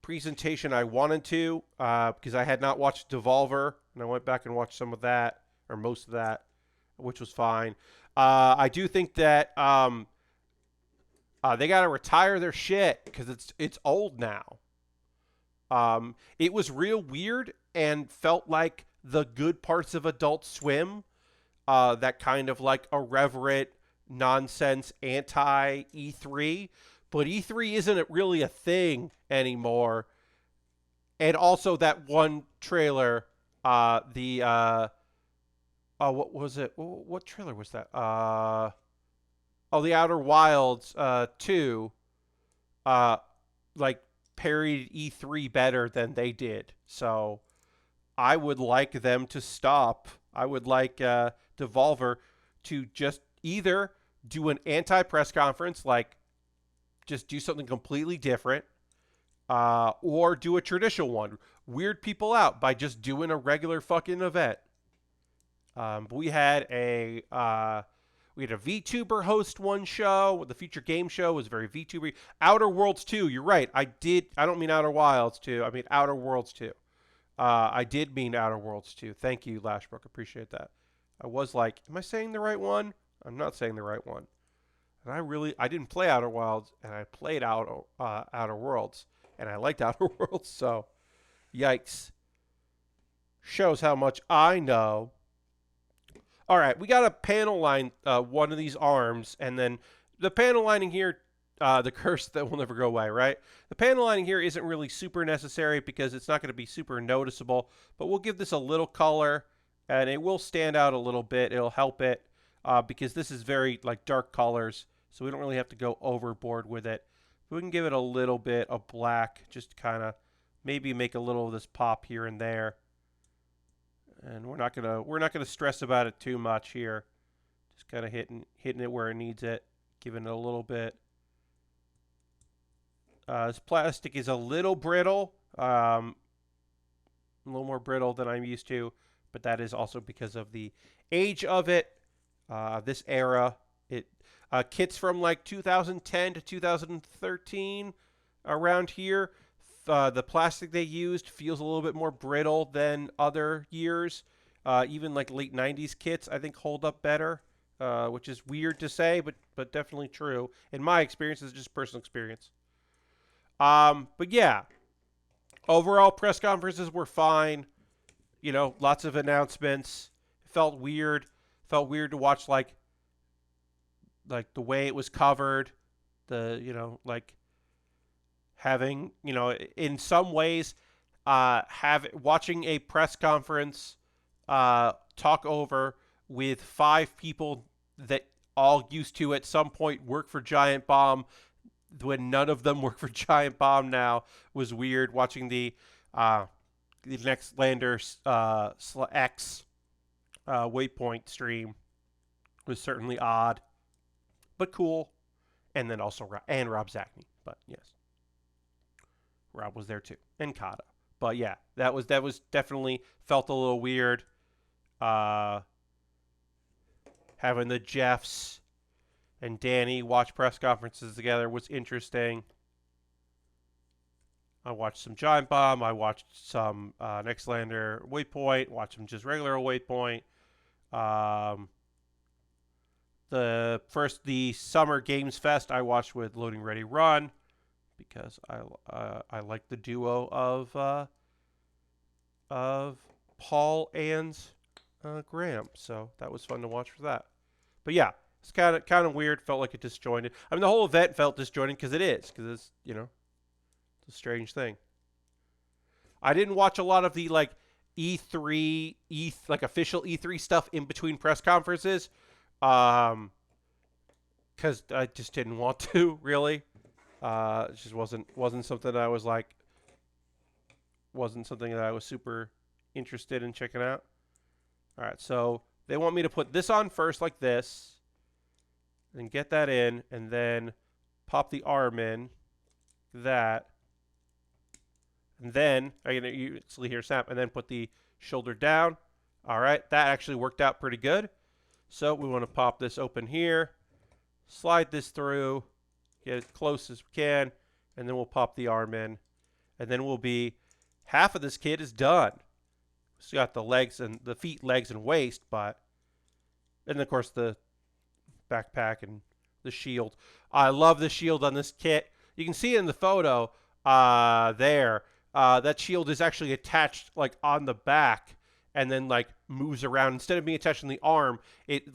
presentation I wanted to because I had not watched Devolver, and I went back and watched some of that, or most of that, which was fine. I do think that they got to retire their shit because it's old now. It was real weird and felt like the good parts of Adult Swim, that kind of like irreverent nonsense anti E3. But E3 isn't really a thing anymore. And also that one trailer, what was it? What trailer was that? The Outer Wilds 2, like parried E3 better than they did. So I would like them to stop. I would like Devolver to just either do an anti-press conference, like just do something completely different, or do a traditional one. Weird people out by just doing a regular fucking event. We had a VTuber host one show. The Future Game Show was very VTuber. Outer Worlds 2, you're right. I don't mean Outer Wilds 2. I mean Outer Worlds 2. I did mean Outer Worlds 2. Thank you, Lashbrook. Appreciate that. I was like, am I saying the right one? I'm not saying the right one. And I didn't play Outer Wilds, and I played Outer Worlds, and I liked Outer Worlds, so yikes. Shows how much I know. All right, we got to panel line one of these arms, and then the panel lining here, the curse that will never go away, right? The panel lining here isn't really super necessary because it's not going to be super noticeable, but we'll give this a little color, and it will stand out a little bit. It'll help it because this is very like dark colors, so we don't really have to go overboard with it. We can give it a little bit of black, just kind of maybe make a little of this pop here and there. And we're not gonna stress about it too much here. Just kind of hitting it where it needs it, giving it a little bit. This plastic is a little brittle, a little more brittle than I'm used to, but that is also because of the age of it. This era, kits from like 2010 to 2013, around here. The plastic they used feels a little bit more brittle than other years. Even like late 90s kits, I think, hold up better, which is weird to say, but definitely true. In my experience, it's just personal experience. But yeah, overall press conferences were fine. Lots of announcements. It felt weird. Felt weird to watch like the way it was covered. Having, in some ways, watching a press conference talk over with 5 people that all used to at some point work for Giant Bomb, when none of them work for Giant Bomb now, was weird. Watching the next Lander X Waypoint stream was certainly odd, but cool. And then also Rob Zachney, but yes, Rob was there too, and Kata. But yeah, that was definitely felt a little weird. Having the Jeffs and Danny watch press conferences together was interesting. I watched some Giant Bomb. I watched some Nextlander Waypoint. Watched some just regular Waypoint. The Summer Games Fest I watched with Loading Ready Run, because I like the duo of Paul and Graham, so that was fun to watch for that. But yeah, it's kind of weird. Felt like it disjointed. I mean, the whole event felt disjointed because it's it's a strange thing. I didn't watch a lot of the like E3 like official E3 stuff in between press conferences, because I just didn't want to really. It just wasn't something that I was like, wasn't something that I was super interested in checking out. All right, so they want me to put this on first like this, and get that in, and then pop the arm in, that, and then you see here snap, and then put the shoulder down. All right, that actually worked out pretty good. So we want to pop this open here, slide this through, get as close as we can, and then we'll pop the arm in, and then we'll be half of this kit is done. It's got the legs and the feet, legs, and waist, but and of course the backpack and the shield. I love the shield on this kit. You can see it in the photo there. That shield is actually attached like on the back, and then like moves around. Instead of being attached on the arm, it's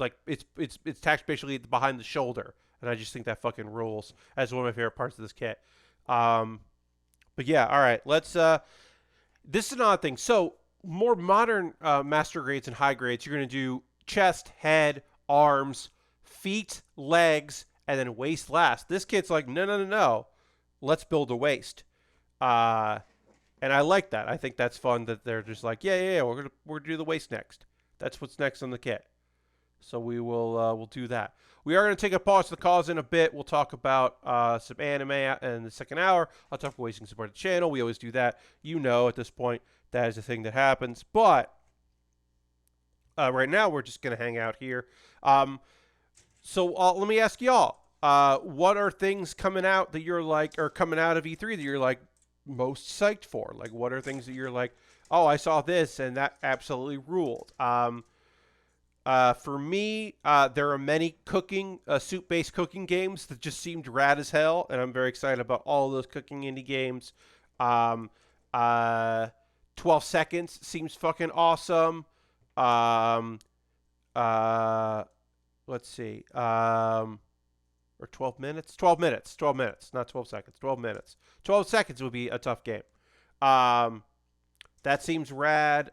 attached basically behind the shoulder. And I just think that fucking rules. That's one of my favorite parts of this kit. But yeah, all right. Let's. This is an odd thing. So more modern master grades and high grades, you're going to do chest, head, arms, feet, legs, and then waist last. This kit's like, no. Let's build a waist. And I like that. I think that's fun that they're just like, yeah. We're gonna do the waist next. That's what's next on the kit. So we will we'll do that. We are going to take a pause to the cause in a bit. We'll talk about some anime in the second hour. I'll talk about ways you can support the channel. We always do that. At this point, that is a thing that happens. But right now, we're just going to hang out here. So let me ask y'all. What are things coming out that you're like, or coming out of E3 that you're like most psyched for? Like, what are things that you're like, oh, I saw this and that absolutely ruled? For me, there are many soup-based cooking games that just seemed rad as hell, and I'm very excited about all of those cooking indie games. 12 Seconds seems fucking awesome. Let's see. Or 12 minutes? 12 minutes. 12 minutes, not 12 seconds. 12 minutes. 12 seconds would be a tough game. That seems rad.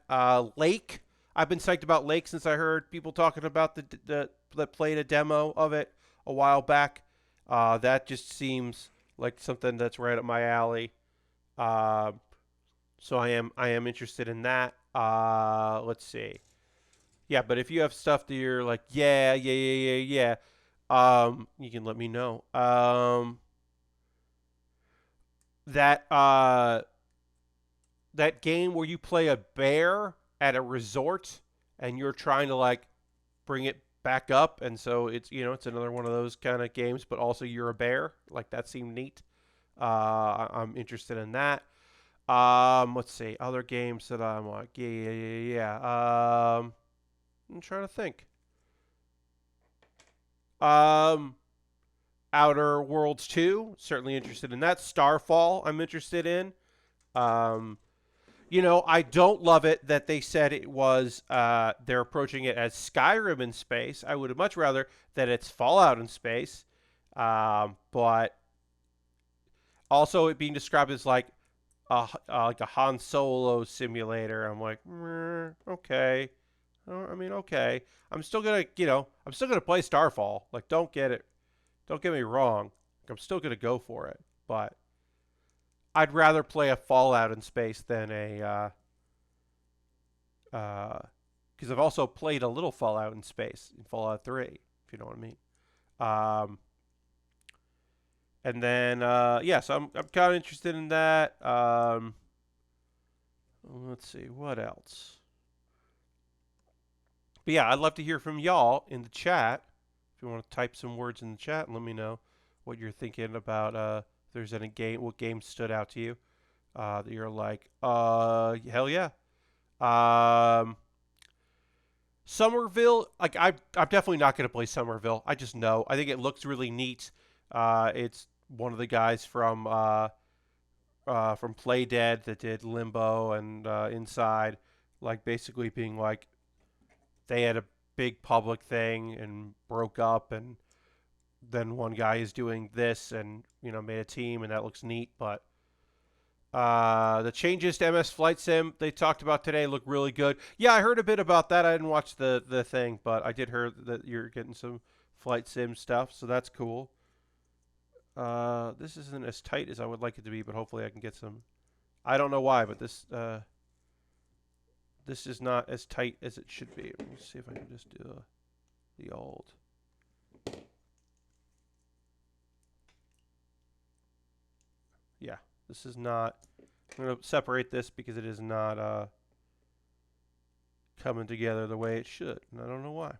Lake. I've been psyched about Lake since I heard people talking about that played a demo of it a while back. That just seems like something that's right up my alley. So I am interested in that. Let's see. Yeah, but if you have stuff that you're like, yeah, you can let me know. That game where you play a bear at a resort and you're trying to like bring it back up, and so it's it's another one of those kind of games, but also you're a bear. Like, that seemed neat. I'm interested in that. Let's see, other games that I'm like, yeah. I'm trying to think. Outer Worlds 2, certainly interested in that. Starfall, I'm interested in. I don't love it that they said it was, they're approaching it as Skyrim in space. I would have much rather that it's Fallout in space. But also it being described as like a Han Solo simulator. I'm like, okay. I mean, okay. I'm still gonna, I'm still gonna play Starfall. Like, don't get me wrong. I'm still gonna go for it, but I'd rather play a Fallout in space than because I've also played a little Fallout in space in Fallout 3, if you know what I mean. Um, and then yeah, so I'm kind of interested in that. Let's see what else. But yeah, I'd love to hear from y'all in the chat. If you want to type some words in the chat and let me know what you're thinking about. If there's any what game stood out to you that you're like, hell yeah. Um, Somerville, like I'm definitely not going to play Somerville. I just know. I think it looks really neat. It's one of the guys from Play Dead that did Limbo and Inside, like basically being like they had a big public thing and broke up, and then one guy is doing this and made a team, and that looks neat. But the changes to MS Flight Sim they talked about today look really good. Yeah, I heard a bit about that. I didn't watch the thing, but I did hear that you're getting some Flight Sim stuff, so that's cool. This isn't as tight as I would like it to be, but hopefully I can get some. I don't know why, but this is not as tight as it should be. Let me see if I can just do the old. Yeah, this is not. I'm going to separate this because it is not coming together the way it should, and I don't know why.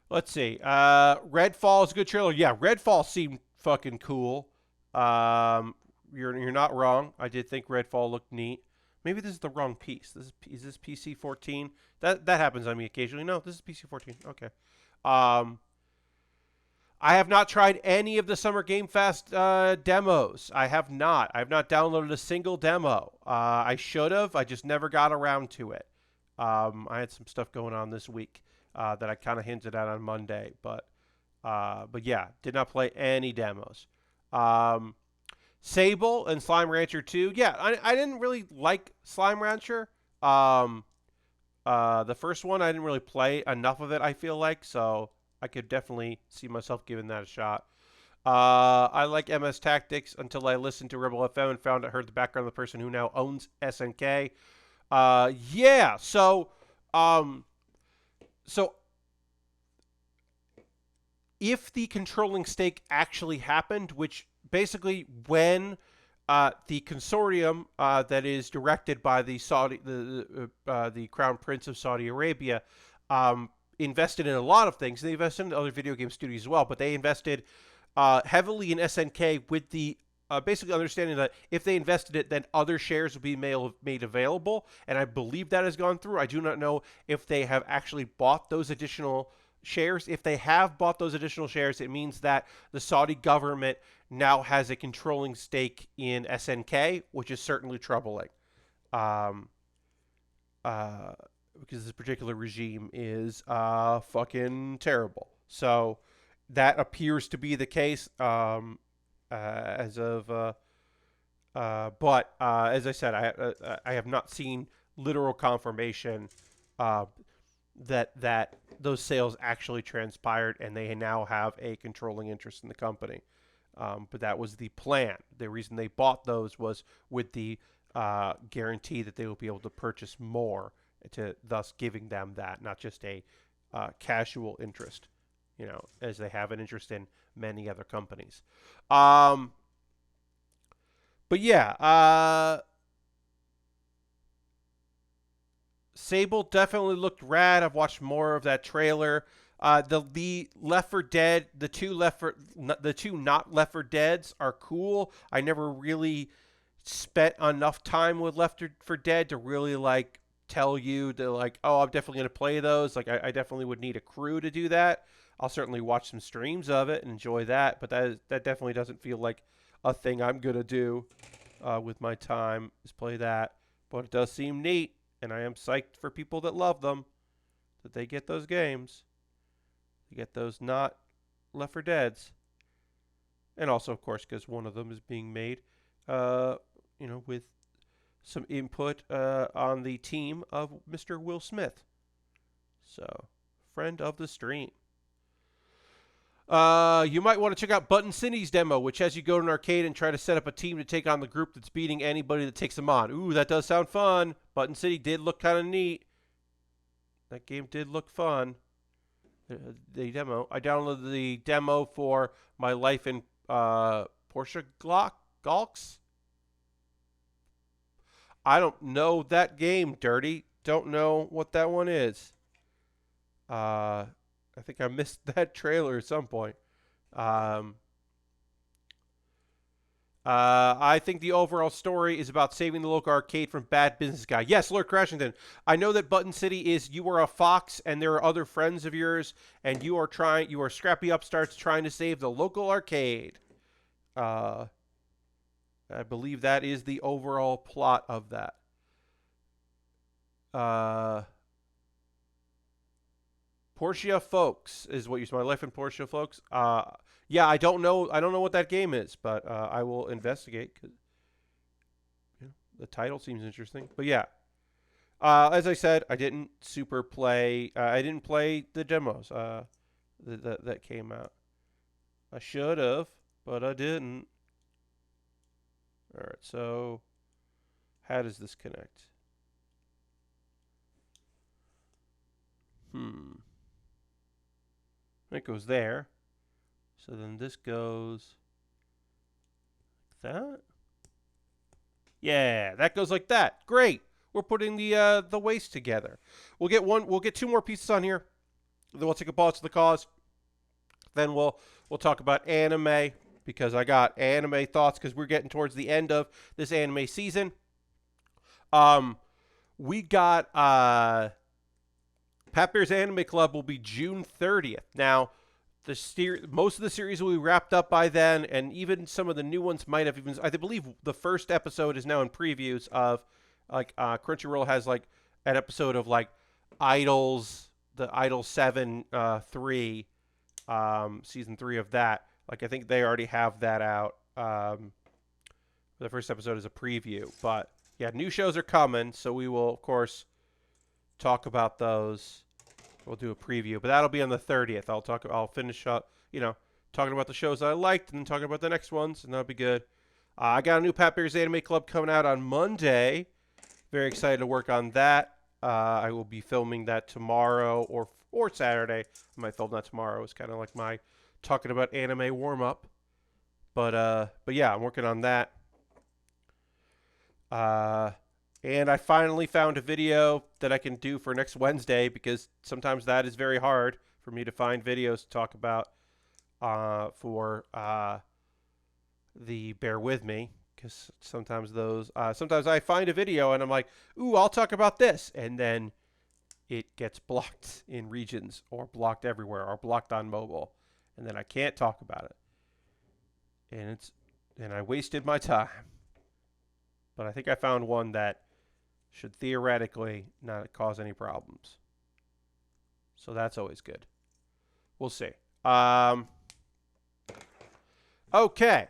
Let's see. Redfall is a good trailer. Yeah, Redfall seemed fucking cool. You're not wrong. I did think Redfall looked neat. Maybe this is the wrong piece. Is this PC 14? That happens on me occasionally. No, this is PC 14. Okay. I have not tried any of the Summer Game Fest demos. I have not. I have not downloaded a single demo. I should have. I just never got around to it. I had some stuff going on this week that I kind of hinted at on Monday, but yeah, did not play any demos. Sable and Slime Rancher 2. Yeah, I didn't really like Slime Rancher. The first one I didn't really play enough of it, I feel like, so I could definitely see myself giving that a shot. I like MS Tactics until I listened to Rebel FM and found I heard the background of the person who now owns SNK. Yeah, so if the controlling stake actually happened, which basically when the consortium that is directed by the Crown Prince of Saudi Arabia invested in a lot of things. They invested in other video game studios as well, but they invested heavily in SNK with the basically understanding that if they invested it, then other shares will be made available. And I believe that has gone through. I do not know if they have actually bought those additional shares. If they have bought those additional shares, it means that the Saudi government now has a controlling stake in SNK, which is certainly troubling. Because this particular regime is fucking terrible. So that appears to be the case as of. But as I said, I have not seen literal confirmation that those sales actually transpired and they now have a controlling interest in the company. But that was the plan. The reason they bought those was with the guarantee that they will be able to purchase more, to thus giving them that, not just a casual interest, as they have an interest in many other companies. But yeah, Sable definitely looked rad. I've watched more of that trailer. The Left 4 Dead, the two not Left 4 Deads are cool. I never really spent enough time with Left 4 Dead to really like tell you to like, oh, I'm definitely gonna play those. Like, I definitely would need a crew to do that. I'll certainly watch some streams of it and enjoy that, but that definitely doesn't feel like a thing I'm gonna do with my time, is play that. But it does seem neat, and I am psyched for people that love them that they get those games. They get those not Left 4 Deads. And also, of course, because one of them is being made, with some input on the team of Mr. Will Smith. So, friend of the stream. You might want to check out Button City's demo, which has you go to an arcade and try to set up a team to take on the group that's beating anybody that takes them on. Ooh, that does sound fun. Button City did look kind of neat. That game did look fun. The demo. I downloaded the demo for my life in Porsche Galks. I don't know that game, Dirty. Don't know what that one is. I think I missed that trailer at some point. I think the overall story is about saving the local arcade from bad business guy. Yes, Lord Crashington. I know that Button City is you are a fox and there are other friends of yours and you are scrappy upstarts trying to save the local arcade. I believe that is the overall plot of that. Portia Folks is what you say. My life in Portia Folks. Yeah, I don't know what that game is, but I will investigate because the title seems interesting. But yeah, as I said, I didn't play the demos that came out. I should have, but I didn't. All right, so how does this connect? It goes there. So then this goes like that. Yeah, that goes like that. Great. We're putting the waist together. We'll get two more pieces on here. Then we'll take a pause to the cause. Then we'll talk about anime because I got anime thoughts because we're getting towards the end of this anime season. We got Pat Bear's Anime Club will be June 30th. Now, most of the series will be wrapped up by then, and even some of the new ones might have even. I believe the first episode is now in previews of, like, Crunchyroll has like an episode of like Idols, the Idol 7 3, season 3 of that. Like I think they already have that out. The first episode is a preview, but yeah, new shows are coming, so we will of course talk about those. We'll do a preview, but that'll be on the 30th. I'll finish up, talking about the shows that I liked and then talking about the next ones, and that'll be good. I got a new Pat Bear's Anime Club coming out on Monday. Very excited to work on that. I will be filming that tomorrow or Saturday. I might film that tomorrow. It's kind of like my talking about anime warm up. But yeah, I'm working on that. And I finally found a video that I can do for next Wednesday because sometimes that is very hard for me to find videos to talk about for the Bear With Me. Because sometimes I find a video and I'm like, ooh, I'll talk about this. And then it gets blocked in regions or blocked everywhere or blocked on mobile. And then I can't talk about it. And I wasted my time. But I think I found one that should theoretically not cause any problems. So that's always good. We'll see. Okay.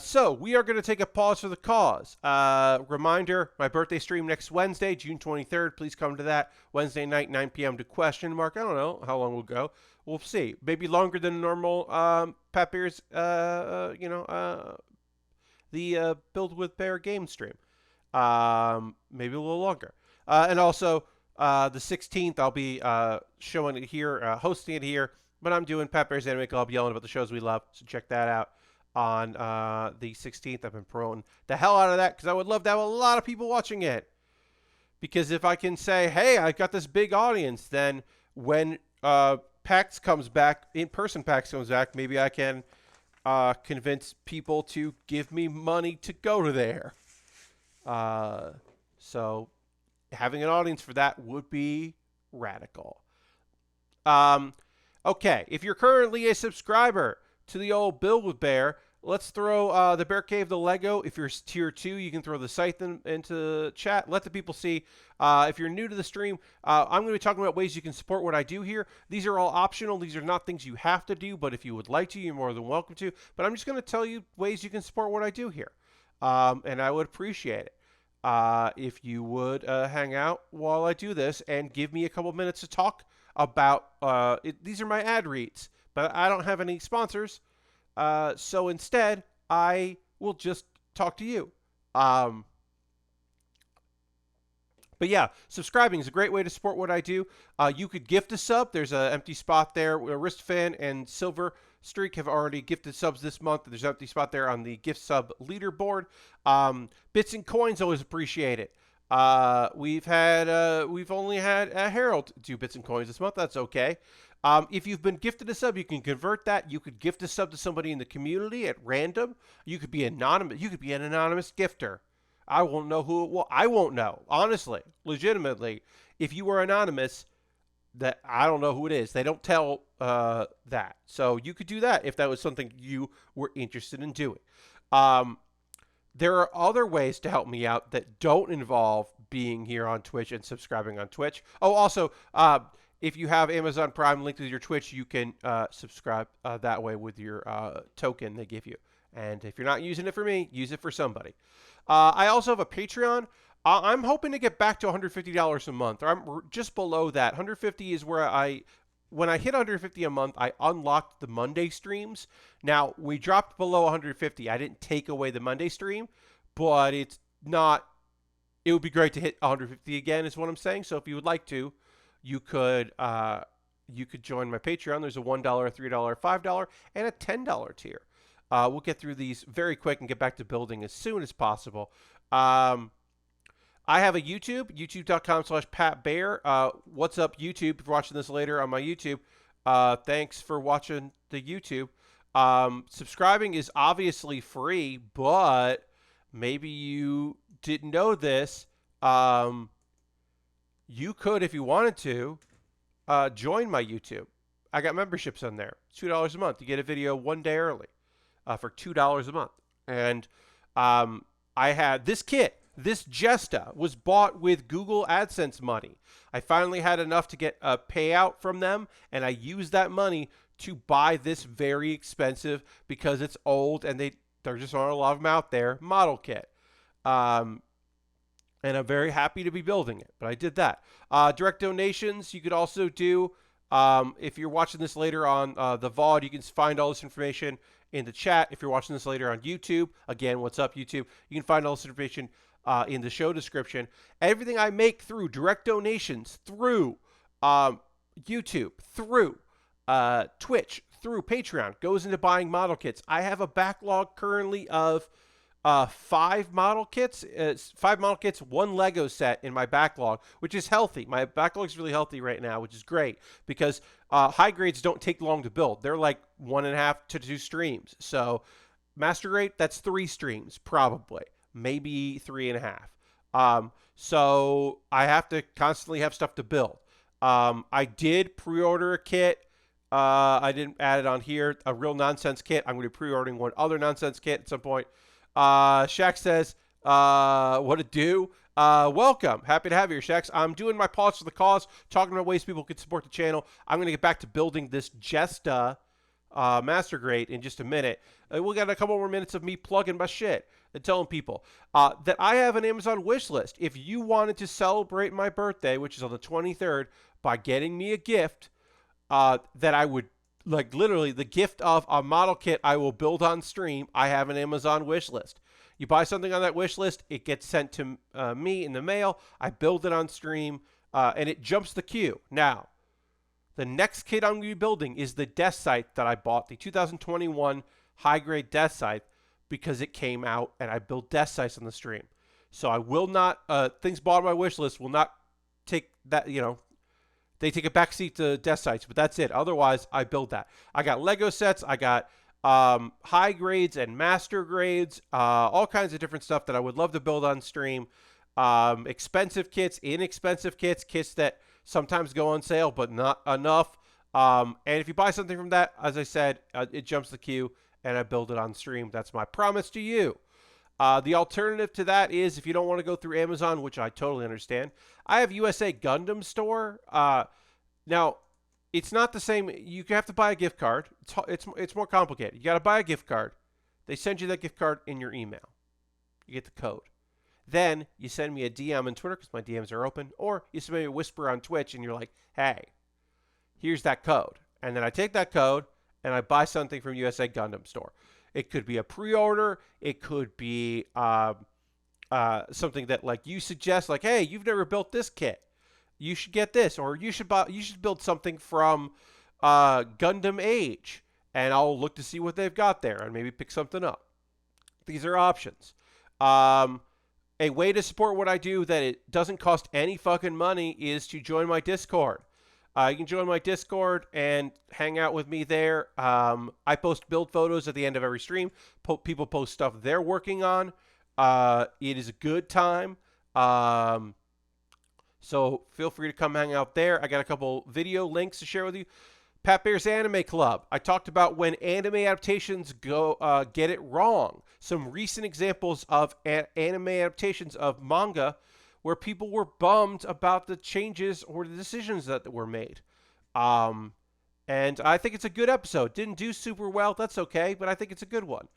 So we are going to take a pause for the cause. Reminder, my birthday stream next Wednesday, June 23rd. Please come to that. Wednesday night, 9 p.m. to question mark. I don't know how long we'll go. We'll see. Maybe longer than normal. Pat Bear's, the Build With Baer game stream. Maybe a little longer. And also, the 16th, I'll be showing it here, hosting it here. But I'm doing Pat Bear's Anime Club, yelling about the shows we love. So check that out on the 16th. I've been promoting the hell out of that because I would love to have a lot of people watching it. Because if I can say, hey, I've got this big audience, then when PAX comes back, in-person PAX comes back, maybe I can convince people to give me money to go to there. So having an audience for that would be radical. Okay, if you're currently a subscriber to the old Build With Baer, let's throw the Bear Cave, the Lego. If you're tier 2, you can throw the scythe into chat. Let the people see. If you're new to the stream, I'm going to be talking about ways you can support what I do here. These are all optional. These are not things you have to do, but if you would like to, you're more than welcome to. But I'm just going to tell you ways you can support what I do here, and I would appreciate it. if you would hang out while I do this and give me a couple minutes to talk about these are my ad reads, but I don't have any sponsors. So instead, I will just talk to you. But yeah, subscribing is a great way to support what I do. You could gift a sub. There's an empty spot there. Wristfan and Silver Streak have already gifted subs this month. There's an empty spot there on the gift sub leaderboard. Bits and coins always appreciate it. We've only had Harold do bits and coins this month. That's okay. If you've been gifted a sub, you can convert that. You could gift a sub to somebody in the community at random. You could be anonymous. You could be an anonymous gifter. I won't know who it will. I won't know, honestly, legitimately. If you were anonymous, that I don't know who it is. They don't tell that. So you could do that if that was something you were interested in doing. There are other ways to help me out that don't involve being here on Twitch and subscribing on Twitch. Oh, also, if you have Amazon Prime linked to your Twitch, you can subscribe that way with your token they give you. And if you're not using it for me, use it for somebody. I also have a Patreon. I'm hoping to get back to $150 a month. I'm just below that. $150 is where when I hit $150 a month, I unlocked the Monday streams. Now, we dropped below $150. I didn't take away the Monday stream, but it's not, it would be great to hit $150 again is what I'm saying. So if you would like to, you could join my Patreon. There's a $1, $3, $5, and a $10 tier. We'll get through these very quick and get back to building as soon as possible. I have a YouTube, youtube.com/PatBaer. What's up, YouTube? If you're watching this later on my YouTube, thanks for watching the YouTube. Subscribing is obviously free, but maybe you didn't know this. You could, if you wanted to, join my YouTube. I got memberships on there. It's $2 a month. You get a video one day early. For $2 a month. And I had this kit, this Jesta, was bought with Google AdSense money. I finally had enough to get a payout from them, and I used that money to buy this very expensive, because it's old and there just aren't a lot of them out there, model kit. And I'm very happy to be building it, but I did that. Direct donations, you could also do. If you're watching this later on the VOD, you can find all this information in the chat. If you're watching this later on YouTube, again, what's up, YouTube? You can find all this information in the show description. Everything I make through direct donations, through YouTube, through Twitch, through Patreon, goes into buying model kits. I have a backlog currently of 5 model kits, 1 Lego set in my backlog, which is healthy. My backlog is really healthy right now, which is great, because high grades don't take long to build. They're like 1.5 to 2 streams. So master grade, that's 3 streams, probably, maybe 3.5. So I have to constantly have stuff to build. I did pre-order a kit. I didn't add it on here, a real nonsense kit. I'm going to be pre-ordering one other nonsense kit at some point. Shaq says, what it do? Welcome. Happy to have you here, Shax. I'm doing my pause for the cause, talking about ways people can support the channel. I'm going to get back to building this Jesta Master Grade in just a minute. We'll get a couple more minutes of me plugging my shit and telling people that I have an Amazon wish list. If you wanted to celebrate my birthday, which is on the 23rd, by getting me a gift that I would, like, literally the gift of a model kit I will build on stream, I have an Amazon wish list. You buy something on that wish list, it gets sent to me in the mail. I build it on stream, and it jumps the queue. Now, the next kit I'm going to be building is the desk site that I bought, the 2021 high-grade desk site, because it came out, and I built desk sites on the stream. So I will not, things bought on my wish list will not take that, you know, they take a backseat to desk sites, but that's it. Otherwise, I build that. I got Lego sets. I got high grades and master grades, all kinds of different stuff that I would love to build on stream. Expensive kits, inexpensive kits, kits that sometimes go on sale, but not enough. And if you buy something from that, as I said, it jumps the queue and I build it on stream. That's my promise to you. The alternative to that is, if you don't want to go through Amazon, which I totally understand, I have USA Gundam Store. Now, it's not the same. You have to buy a gift card. It's more complicated. You got to buy a gift card. They send you that gift card in your email. You get the code. Then you send me a DM on Twitter because my DMs are open, or you send me a whisper on Twitch and you're like, hey, here's that code. And then I take that code and I buy something from USA Gundam Store. It could be a pre-order. It could be something that like you suggest, like, hey, you've never built this kit. You should get this, or you should build something from Gundam Age, and I'll look to see what they've got there and maybe pick something up. These are options. A way to support what I do that it doesn't cost any fucking money is to join my Discord. You can join my Discord and hang out with me there. I post build photos at the end of every stream. People post stuff they're working on. It is a good time. So feel free to come hang out there. I got a couple video links to share with you. Pat Bear's Anime Club. I talked about when anime adaptations get it wrong. Some recent examples of anime adaptations of manga where people were bummed about the changes or the decisions that were made. And I think it's a good episode. Didn't do super well. That's okay, but I think it's a good one.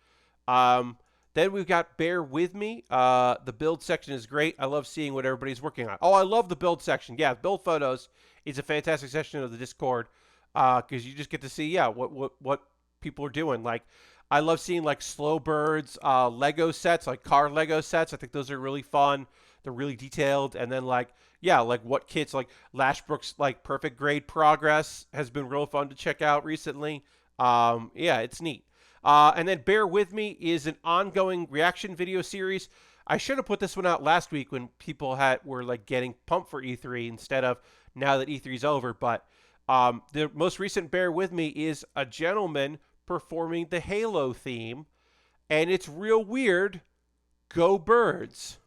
Then we've got Baer With Me. The build section is great. I love seeing what everybody's working on. Oh, I love the build section. Yeah, build photos is a fantastic section of the Discord. Because you just get to see, what people are doing. Like, I love seeing like Slow Bird's Lego sets, like car Lego sets. I think those are really fun. They're really detailed. And then like what kits, like Lashbrook's like Perfect Grade Progress has been real fun to check out recently. It's neat. And then Baer With Me is an ongoing reaction video series. I should have put this one out last week when people were like getting pumped for E3 instead of now that E3's over, but the most recent Baer With Me is a gentleman performing the Halo theme, and it's real weird. Go Birds.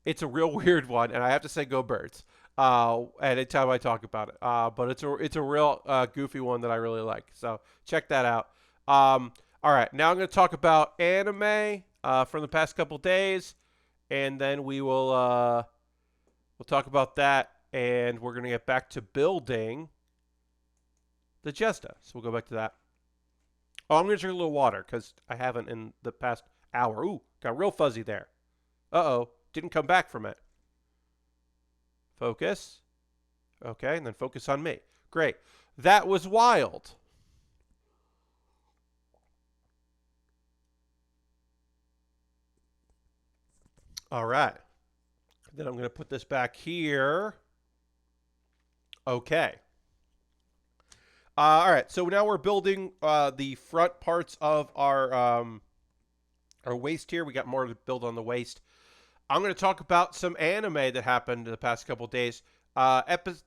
It's a real weird one, and I have to say go Birds anytime I talk about it. But it's a real goofy one that I really like. So check that out. All right, now I'm going to talk about anime from the past couple days, and then we'll talk about that. And we're going to get back to building the Jesta. So we'll go back to that. Oh, I'm going to drink a little water because I haven't in the past hour. Ooh, got real fuzzy there. Uh-oh, didn't come back from it. Focus. Okay, and then focus on me. Great. That was wild. All right. Then I'm going to put this back here. Okay. All right. So now we're building the front parts of our waist here. We got more to build on the waist. I'm going to talk about some anime that happened in the past couple of days.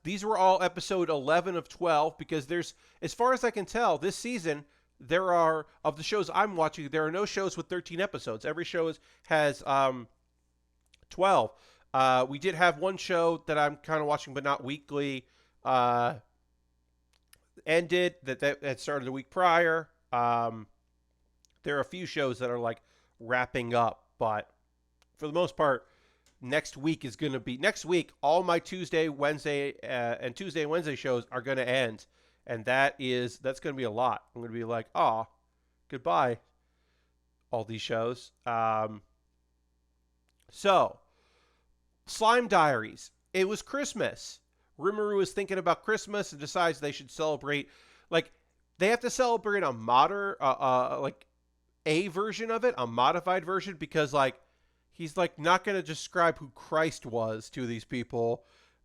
These were all episode 11 of 12 because there's, as far as I can tell, this season there are, of the shows I'm watching, there are no shows with 13 episodes. Every show has 12. We did have one show that I'm kind of watching, but not weekly. Ended that started the week prior. There are a few shows that are like wrapping up, but for the most part, next week. All my Tuesday, Wednesday, and Tuesday and Wednesday shows are going to end, and that's going to be a lot. I'm going to be like, goodbye, all these shows. So, Slime Diaries. It was Christmas. Rimuru is thinking about Christmas and decides they should celebrate. Like, they have to celebrate a a version of it, a modified version, because, like, he's, like, not going to describe who Christ was to these people,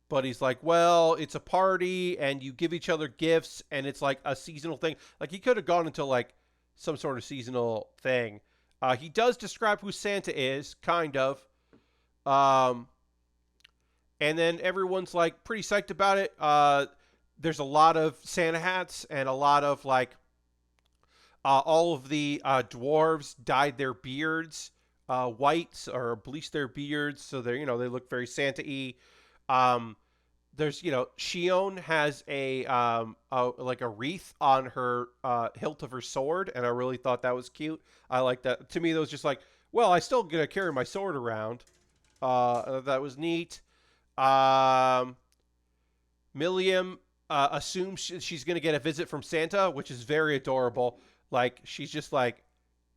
but he's like, well, it's a party, and you give each other gifts, and it's, like, a seasonal thing. Like, he could have gone into, like, some sort of seasonal thing. He does describe who Santa is, kind of. And then everyone's, like, pretty psyched about it. There's a lot of Santa hats and a lot of, like, all of the dwarves dyed their beards white or bleached their beards so they look very Santa-y. There's, Shion has a wreath on her hilt of her sword, and I really thought that was cute. I like that. To me, that was just like, well, I still gonna carry my sword around. That was neat. Milliam assumes she's going to get a visit from Santa, which is very adorable. Like, she's just like,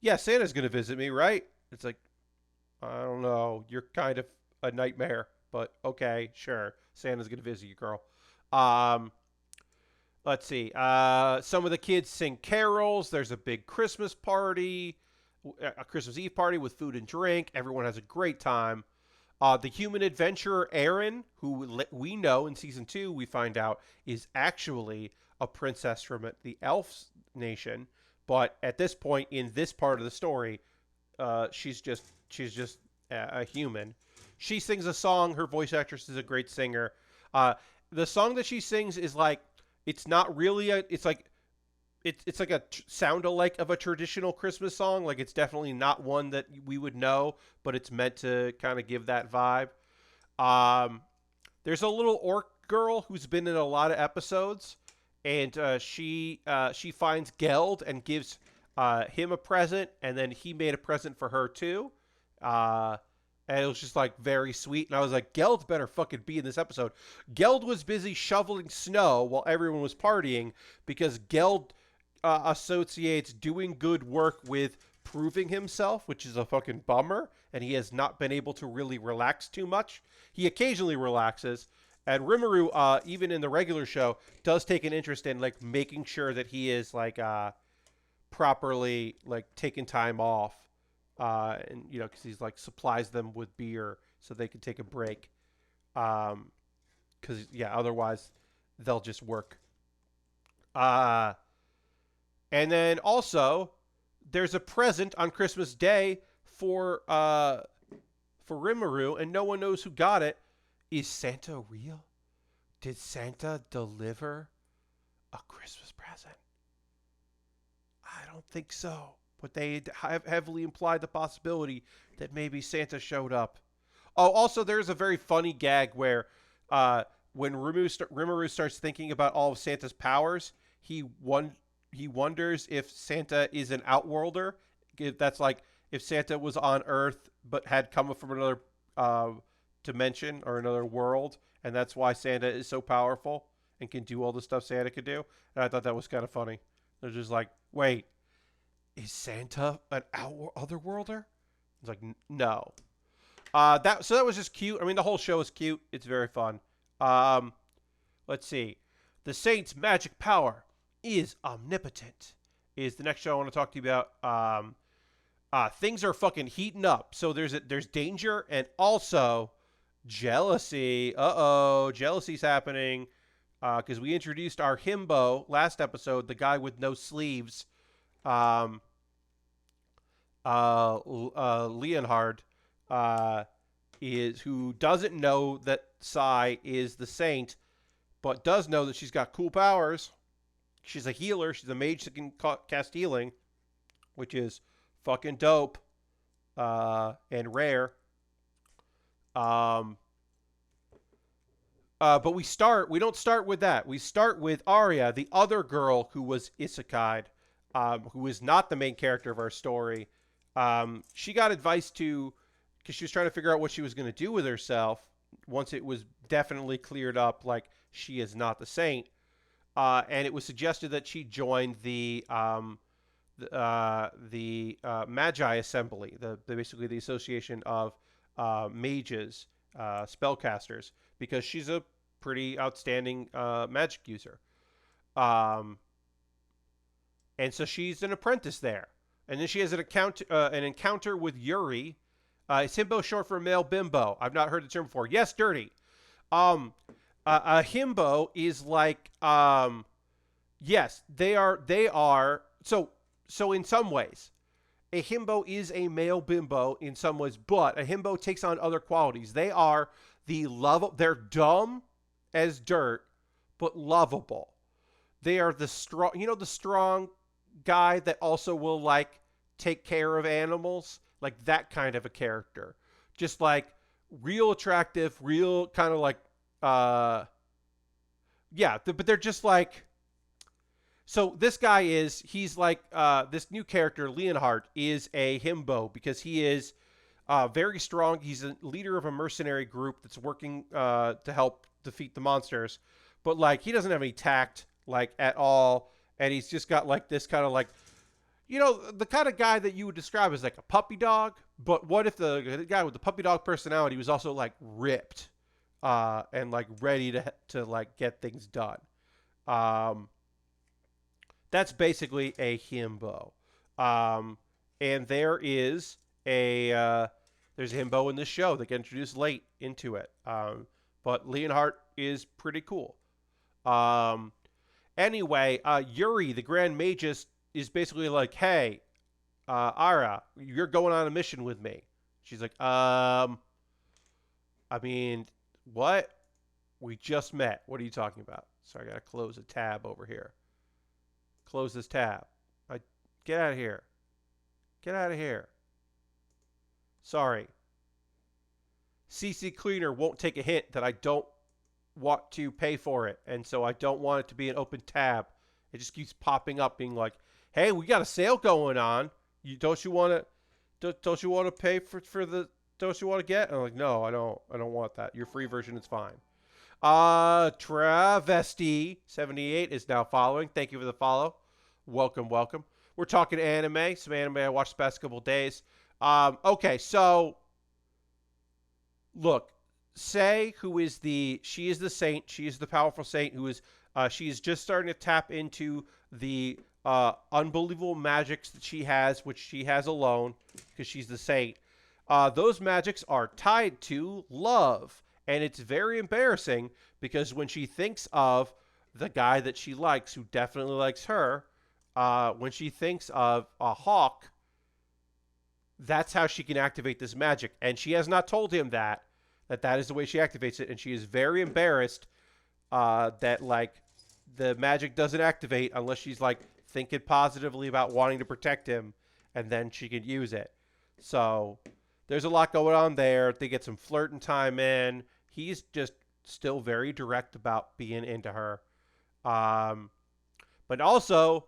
yeah, Santa's going to visit me, right? It's like, I don't know. You're kind of a nightmare, but okay, sure. Santa's gonna visit you, girl. Um, let's see. Some of the kids sing carols. There's a big Christmas party, a Christmas Eve party with food and drink. Everyone has a great time. The human adventurer Erin, who we know in season 2, we find out is actually a princess from the elf nation, but at this point in this part of the story, she's just a human. She sings a song. Her voice actress is a great singer. Uh, the song that she sings is like it's not really a. It's like it's like a sound alike of a traditional Christmas song. Like it's definitely not one that we would know, but it's meant to kind of give that vibe. Um, there's a little orc girl who's been in a lot of episodes, and she finds Geld and gives him a present, and then he made a present for her too. Uh, and it was just like very sweet. And I was like, Geld better fucking be in this episode. Geld was busy shoveling snow while everyone was partying because Geld associates doing good work with proving himself, which is a fucking bummer. And he has not been able to really relax too much. He occasionally relaxes. And Rimuru, even in the regular show, does take an interest in like making sure that he is like properly like taking time off. And you know, because he's like supplies them with beer so they can take a break. Because yeah, otherwise they'll just work. And then also there's a present on Christmas Day for Rimuru, and no one knows who got it. Is Santa real? Did Santa deliver a Christmas present? I don't think so. But they have heavily implied the possibility that maybe Santa showed up. Oh, also, there's a very funny gag where when Rimuru starts thinking about all of Santa's powers, he wonders if Santa is an outworlder. That's like if Santa was on Earth but had come from another dimension or another world, and that's why Santa is so powerful and can do all the stuff Santa could do. And I thought that was kind of funny. They're just like, wait. Is Santa an otherworlder? It's like, no. That was just cute. I mean, the whole show is cute. It's very fun. Let's see. The Saint's magic power is omnipotent. Is the next show I want to talk to you about. Things are fucking heating up. So there's danger and also jealousy. Jealousy's happening. Because we introduced our himbo last episode, the guy with no sleeves. Leonhard is who doesn't know that Sai is the Saint, but does know that she's got cool powers. She's a healer. She's a mage that can cast healing, which is fucking dope and rare. But we don't start with that. We start with Arya, the other girl who was isekai'd. Who is not the main character of our story. She got advice because she was trying to figure out what she was going to do with herself once it was definitely cleared up, like she is not the Saint. And it was suggested that she joined the Magi Assembly, basically the association of mages, spellcasters, because she's a pretty outstanding magic user. And so she's an apprentice there. And then she has an encounter with Yuri. Is himbo short for male bimbo? I've not heard the term before. Yes, dirty. A himbo is like, yes, they are. So in some ways, a himbo is a male bimbo in some ways, but a himbo takes on other qualities. They are they're dumb as dirt, but lovable. They are the strong guy that also will like take care of animals, like that kind of a character, just like real attractive, real kind of like but they're just like, so this guy he's like this new character Leonhard is a himbo because he is very strong. He's a leader of a mercenary group that's working to help defeat the monsters, but like he doesn't have any tact like at all. And he's just got like this kind of like, the kind of guy that you would describe as like a puppy dog, But what if the guy with the puppy dog personality was also like ripped, and like ready to like get things done? Um, that's basically a himbo. Um, and there's a himbo in this show that got introduced late into it. But Leonhardt is pretty cool. Um, anyway, Yuri, the Grand Magus, is basically like, hey, Ara, you're going on a mission with me. She's like, I mean, what? We just met. What are you talking about? Sorry, I gotta close a tab over here. Close this tab. Get out of here. Get out of here. Sorry. CC Cleaner won't take a hint that I don't want to pay for it, and so I don't want it to be an open tab. It just keeps popping up, being like, "Hey, we got a sale going on. Don't you want to pay for the? Don't you want to get?" And I'm like, "No, I don't. I don't want that. Your free version is fine." Travesty78 is now following. Thank you for the follow. Welcome, welcome. We're talking anime. Some anime I watched the past couple of days. Okay, so look, Sei, she is the saint. She is the powerful saint who is, she is just starting to tap into the unbelievable magics that she has, which she has alone because she's the saint. Those magics are tied to love. And it's very embarrassing because when she thinks of the guy that she likes, who definitely likes her, when she thinks of a hawk, that's how she can activate this magic. And she has not told him that is the way she activates it. And she is very embarrassed that, like, the magic doesn't activate unless she's, like, thinking positively about wanting to protect him, and then she can use it. So there's a lot going on there. They get some flirting time in. He's just still very direct about being into her. But also,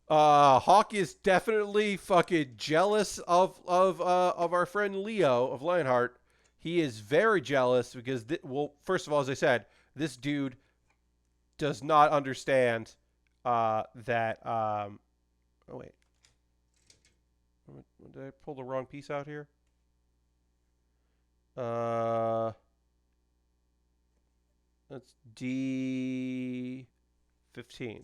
Hawk is definitely fucking jealous of our friend Leo of Lionheart. He is very jealous because, well, first of all, as I said, this dude does not understand that. Oh wait, did I pull the wrong piece out here? That's D15.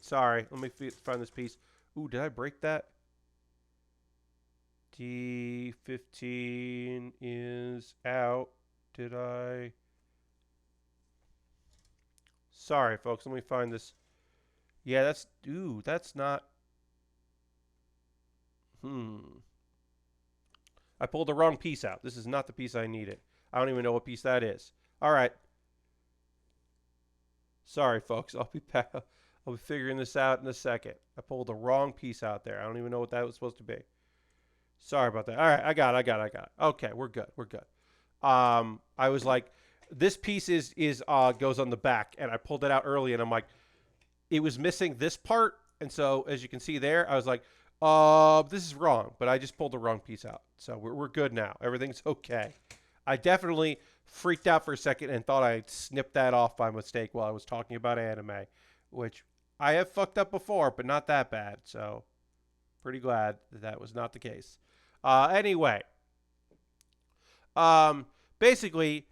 Sorry, let me find this piece. Ooh, did I break that? D15 is out. Did I? Sorry, folks. Let me find this. Yeah, that's not. I pulled the wrong piece out. This is not the piece I needed. I don't even know what piece that is. All right. Sorry, folks. I'll be back. I'll be figuring this out in a second. I pulled the wrong piece out there. I don't even know what that was supposed to be. Sorry about that. All right, I got it. Okay, we're good. I was like, this piece goes on the back, and I pulled it out early, and I'm like, it was missing this part, and so as you can see there, I was like, this is wrong, but I just pulled the wrong piece out, so we're good now. Everything's okay. I definitely freaked out for a second and thought I snipped that off by mistake while I was talking about anime, which I have fucked up before, but not that bad. So pretty glad that was not the case. Anyway, basically,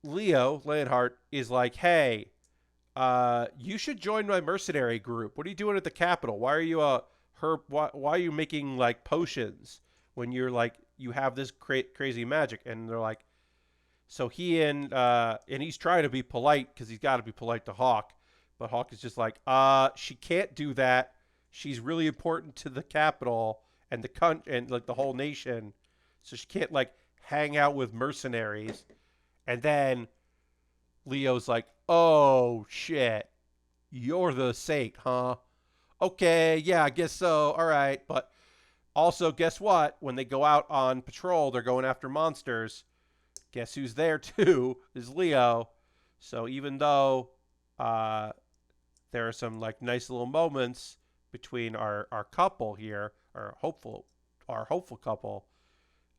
Leo Lionheart is like, hey, you should join my mercenary group. What are you doing at the Capitol? Why are you why are you making like potions when you're like you have this crazy magic? And they're like, so and he's trying to be polite because he's got to be polite to Hawk, but Hawk is just like, she can't do that. She's really important to the Capitol and and like the whole nation, so she can't like hang out with mercenaries. And then Leo's like, oh shit, you're the saint, huh? Okay, yeah, I guess so. All right, but also guess what? When they go out on patrol, they're going after monsters. Guess who's there too? Is Leo. So even though there are some like nice little moments between our couple here, our hopeful couple,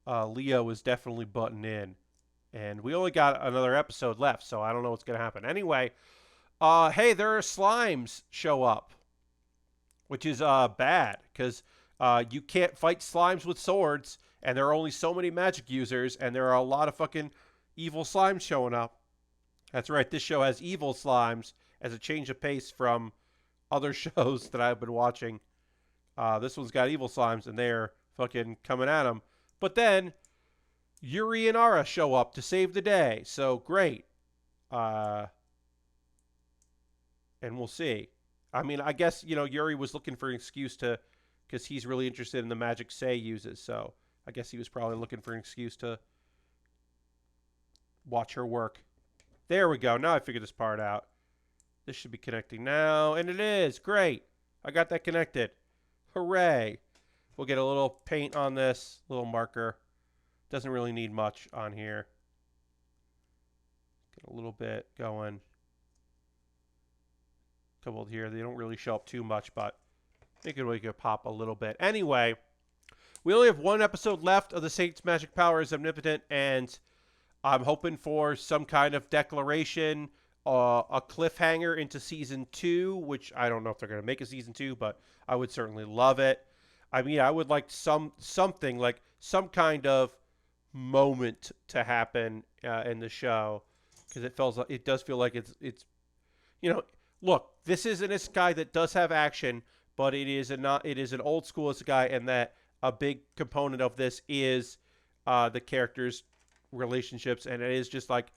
Leo is definitely butting in. And we only got another episode left, so I don't know what's going to happen. Anyway, hey, there are slimes show up, which is bad, because You can't fight slimes with swords, and there are only so many magic users, and there are a lot of fucking evil slimes showing up. That's right, this show has evil slimes as a change of pace from other shows that I've been watching. This one's got evil slimes, and they're fucking coming at him. But then Yuri and Ara show up to save the day, so great. And we'll see. I mean, I guess, Yuri was looking for an excuse because he's really interested in the magic Sei uses, so I guess he was probably looking for an excuse to watch her work. There we go. Now I figured this part out. This should be connecting now, and it is. Great. I got that connected. Hooray. We'll get a little paint on this, little marker. Doesn't really need much on here. Get a little bit going. Couple here. They don't really show up too much, but I think we could pop a little bit. Anyway, we only have one episode left of the Saint's Magic Power is Omnipotent, and I'm hoping for some kind of declaration, a cliffhanger into Season 2, which I don't know if they're going to make a Season 2, but I would certainly love it. I mean, I would like something, like some kind of moment to happen in the show, because it does feel like it's look, this is an Isekai that does have action, but it is an old school Isekai, and that a big component of this is the characters' relationships, and it is just like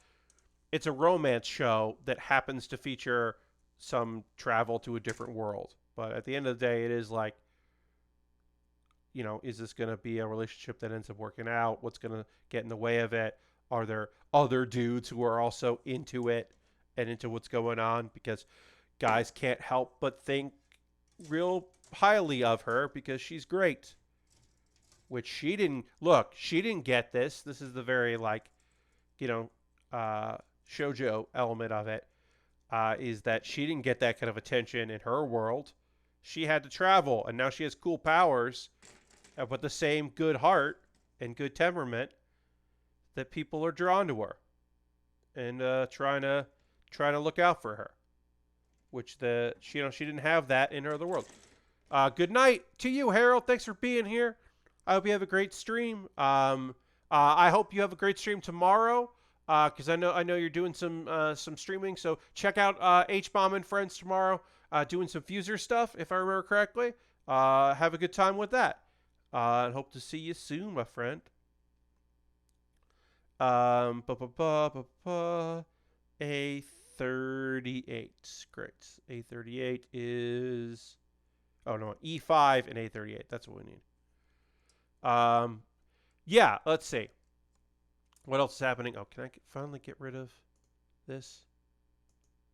it's a romance show that happens to feature some travel to a different world. But at the end of the day, it is like, is this going to be a relationship that ends up working out? What's going to get in the way of it? Are there other dudes who are also into it and into what's going on? Because guys can't help but think real highly of her because she's great. Which she didn't get this. This is the very shoujo element of it, is that she didn't get that kind of attention in her world. She had to travel, and now she has cool powers, but the same good heart and good temperament that people are drawn to her and trying to look out for her. Which she didn't have that in her other world. Good night to you, Harold. Thanks for being here. I hope you have a great stream. I hope you have a great stream tomorrow, because I know you're doing some streaming. So check out H-Bomb and Friends tomorrow, doing some Fuser stuff, if I remember correctly. Have a good time with that. And hope to see you soon, my friend. A38. Great. A38 is... Oh, no. E5 and A38. That's what we need. Yeah, let's see. What else is happening? Oh, can I finally get rid of this?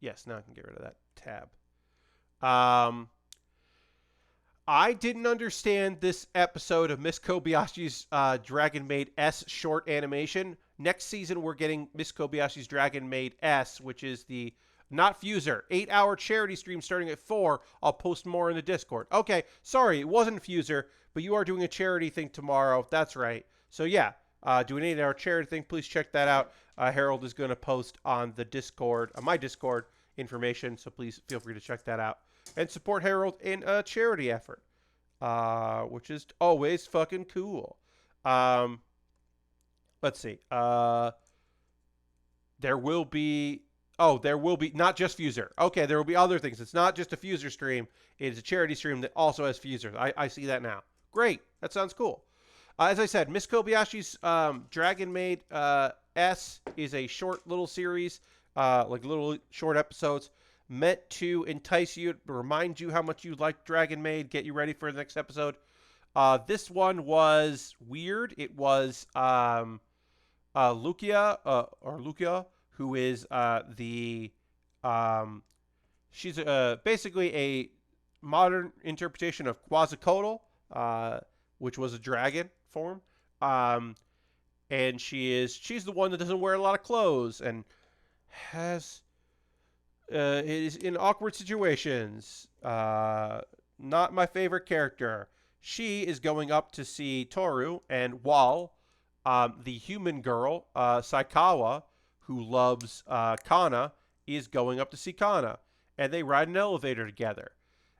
Yes, now I can get rid of that tab. I didn't understand this episode of Miss Kobayashi's Dragon Maid S short animation. Next season, we're getting Miss Kobayashi's Dragon Maid S, which is the not Fuser 8-hour charity stream starting at 4. I'll post more in the Discord. Okay, sorry, it wasn't Fuser, but you are doing a charity thing tomorrow. That's right. So yeah, do an 8-hour charity thing. Please check that out. Harold is going to post on the Discord, my Discord information. So please feel free to check that out and support Harold in a charity effort, which is always fucking cool. Let's see. There will be not just Fuser. Okay, there will be other things. It's not just a Fuser stream. It is a charity stream that also has Fusers. I see that now. Great. That sounds cool. As I said, Miss Kobayashi's Dragon Maid S is a short little series, like little short episodes meant to entice you, remind you how much you like Dragon Maid, get you ready for the next episode. This one was weird. It was Lukia, who is she's basically a modern interpretation of Quetzalcoatl, which was a dragon form. And she's the one that doesn't wear a lot of clothes and is in awkward situations. Not my favorite character. She is going up to see Toru, and Wal, the human girl, Saikawa, who loves Kana, is going up to see Kana. And they ride an elevator together.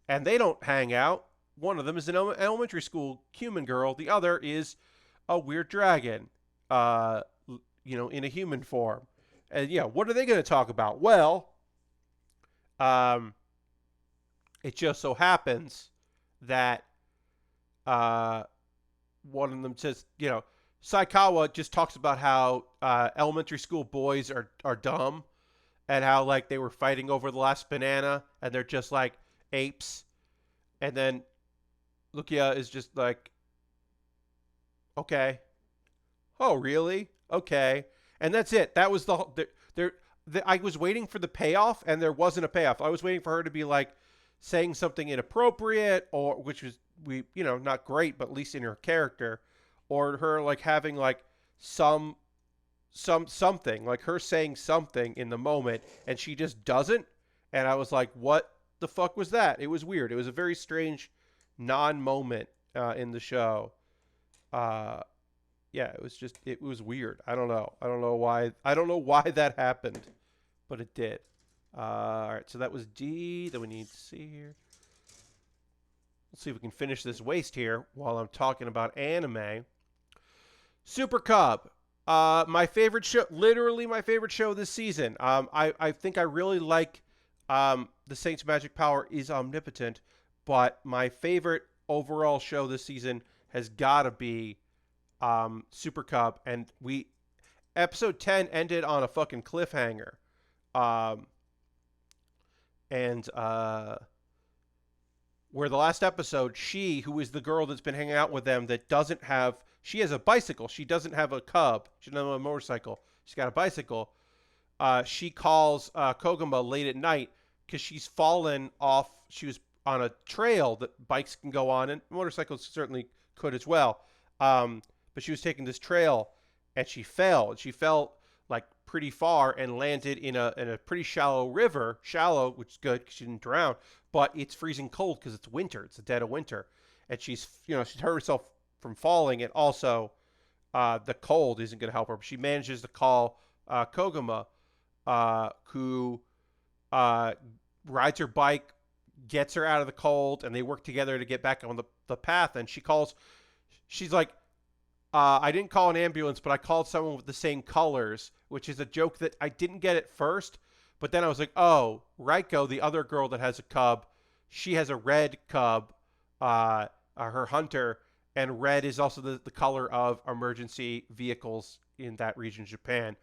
And they don't hang out. one of them is an elementary school human girl. The other is a weird dragon, in a human form. And what are they going to talk about? Well, it just so happens that one of them says, Saikawa just talks about how elementary school boys are dumb, and how like they were fighting over the last banana and they're just like apes. And then Lukia is just like, okay. Oh, really? Okay. And that's it. That was I was waiting for the payoff, and there wasn't a payoff. I was waiting for her to be like saying something inappropriate, or which was not great, but at least in her character, or her like having like something, like her saying something in the moment, and she just doesn't. And I was like, what the fuck was that? It was weird. It was a very strange non-moment in the show. Yeah, it was weird. I don't know why that happened, but it did. All right, so that was D. Then we need to see here. Let's see if we can finish this waste here while I'm talking about anime. Super Cub. My favorite show, literally my favorite show this season. I think I really like the Saints Magic Power is Omnipotent, but my favorite overall show this season has got to be Super Cub, and episode 10 ended on a fucking cliffhanger. Where the last episode, she, who is the girl that's been hanging out with them that doesn't have, she has a bicycle. She doesn't have a cub. She doesn't have a motorcycle. She's got a bicycle. She calls Koguma late at night because she's fallen off. She was on a trail that bikes can go on, and motorcycles certainly could as well. But she was taking this trail, and she fell. She fell like pretty far and landed in a pretty shallow river. Shallow, which is good because she didn't drown. But it's freezing cold because it's winter. It's the dead of winter, and she's hurt herself from falling, and also the cold isn't going to help her. But she manages to call Koguma, who rides her bike, gets her out of the cold, and they work together to get back on the path. And she's like, I didn't call an ambulance, but I called someone with the same colors, which is a joke that I didn't get at first. But then I was like, oh, Raiko, the other girl that has a cub, she has a red cub, her hunter, and red is also the color of emergency vehicles in that region, Japan.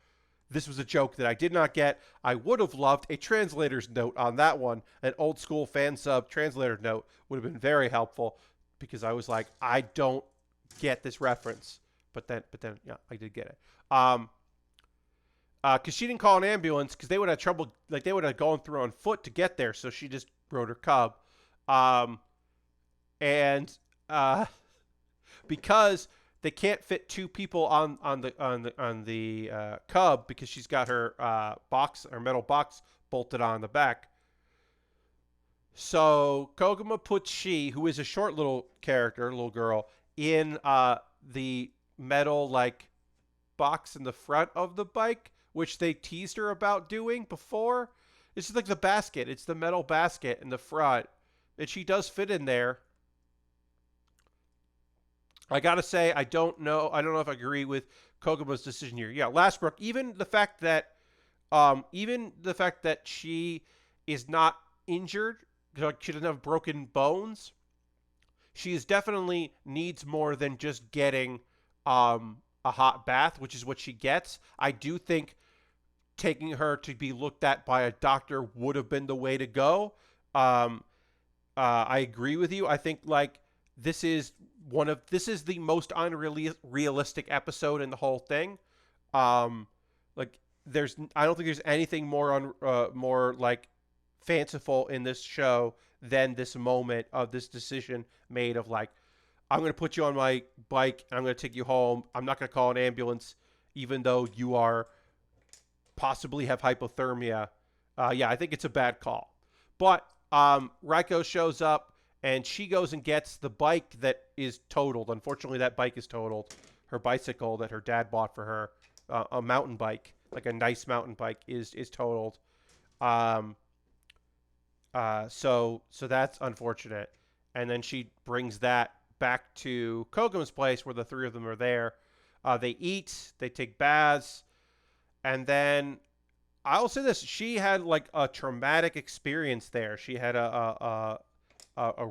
This was a joke that I did not get. I would have loved a translator's note on that one. An old school fan sub translator note would have been very helpful, because I was like, I don't get this reference. But then, yeah, I did get it. Because she didn't call an ambulance because they would have trouble, like they would have gone through on foot to get there. So she just rode her cub, because they can't fit two people on the cub because she's got her metal box bolted on the back. So Koguma puts she, who is a short little character, little girl, in the metal like box in the front of the bike, which they teased her about doing before. It's just like the basket. It's the metal basket in the front. And she does fit in there. I gotta say, I don't know if I agree with Koguma's decision here. Yeah, Lastbrook, even the fact that she is not injured, like she doesn't have broken bones, she is definitely needs more than just getting a hot bath, which is what she gets. I do think taking her to be looked at by a doctor would have been the way to go. I agree with you. I think like this is the most unrealistic episode in the whole thing. I don't think there's anything more like fanciful in this show than this moment of this decision made of like, I'm going to put you on my bike and I'm going to take you home. I'm not going to call an ambulance, even though you are possibly have hypothermia. Yeah, I think it's a bad call. But Raiko shows up and she goes and gets the bike that is totaled. Unfortunately, that bike is totaled. Her bicycle that her dad bought for her, a mountain bike, like a nice mountain bike, is totaled. So that's unfortunate. and then she brings that back to Koguma's place where the three of them are there. They eat, they take baths, and then I'll say this: she had like a traumatic experience there. She had a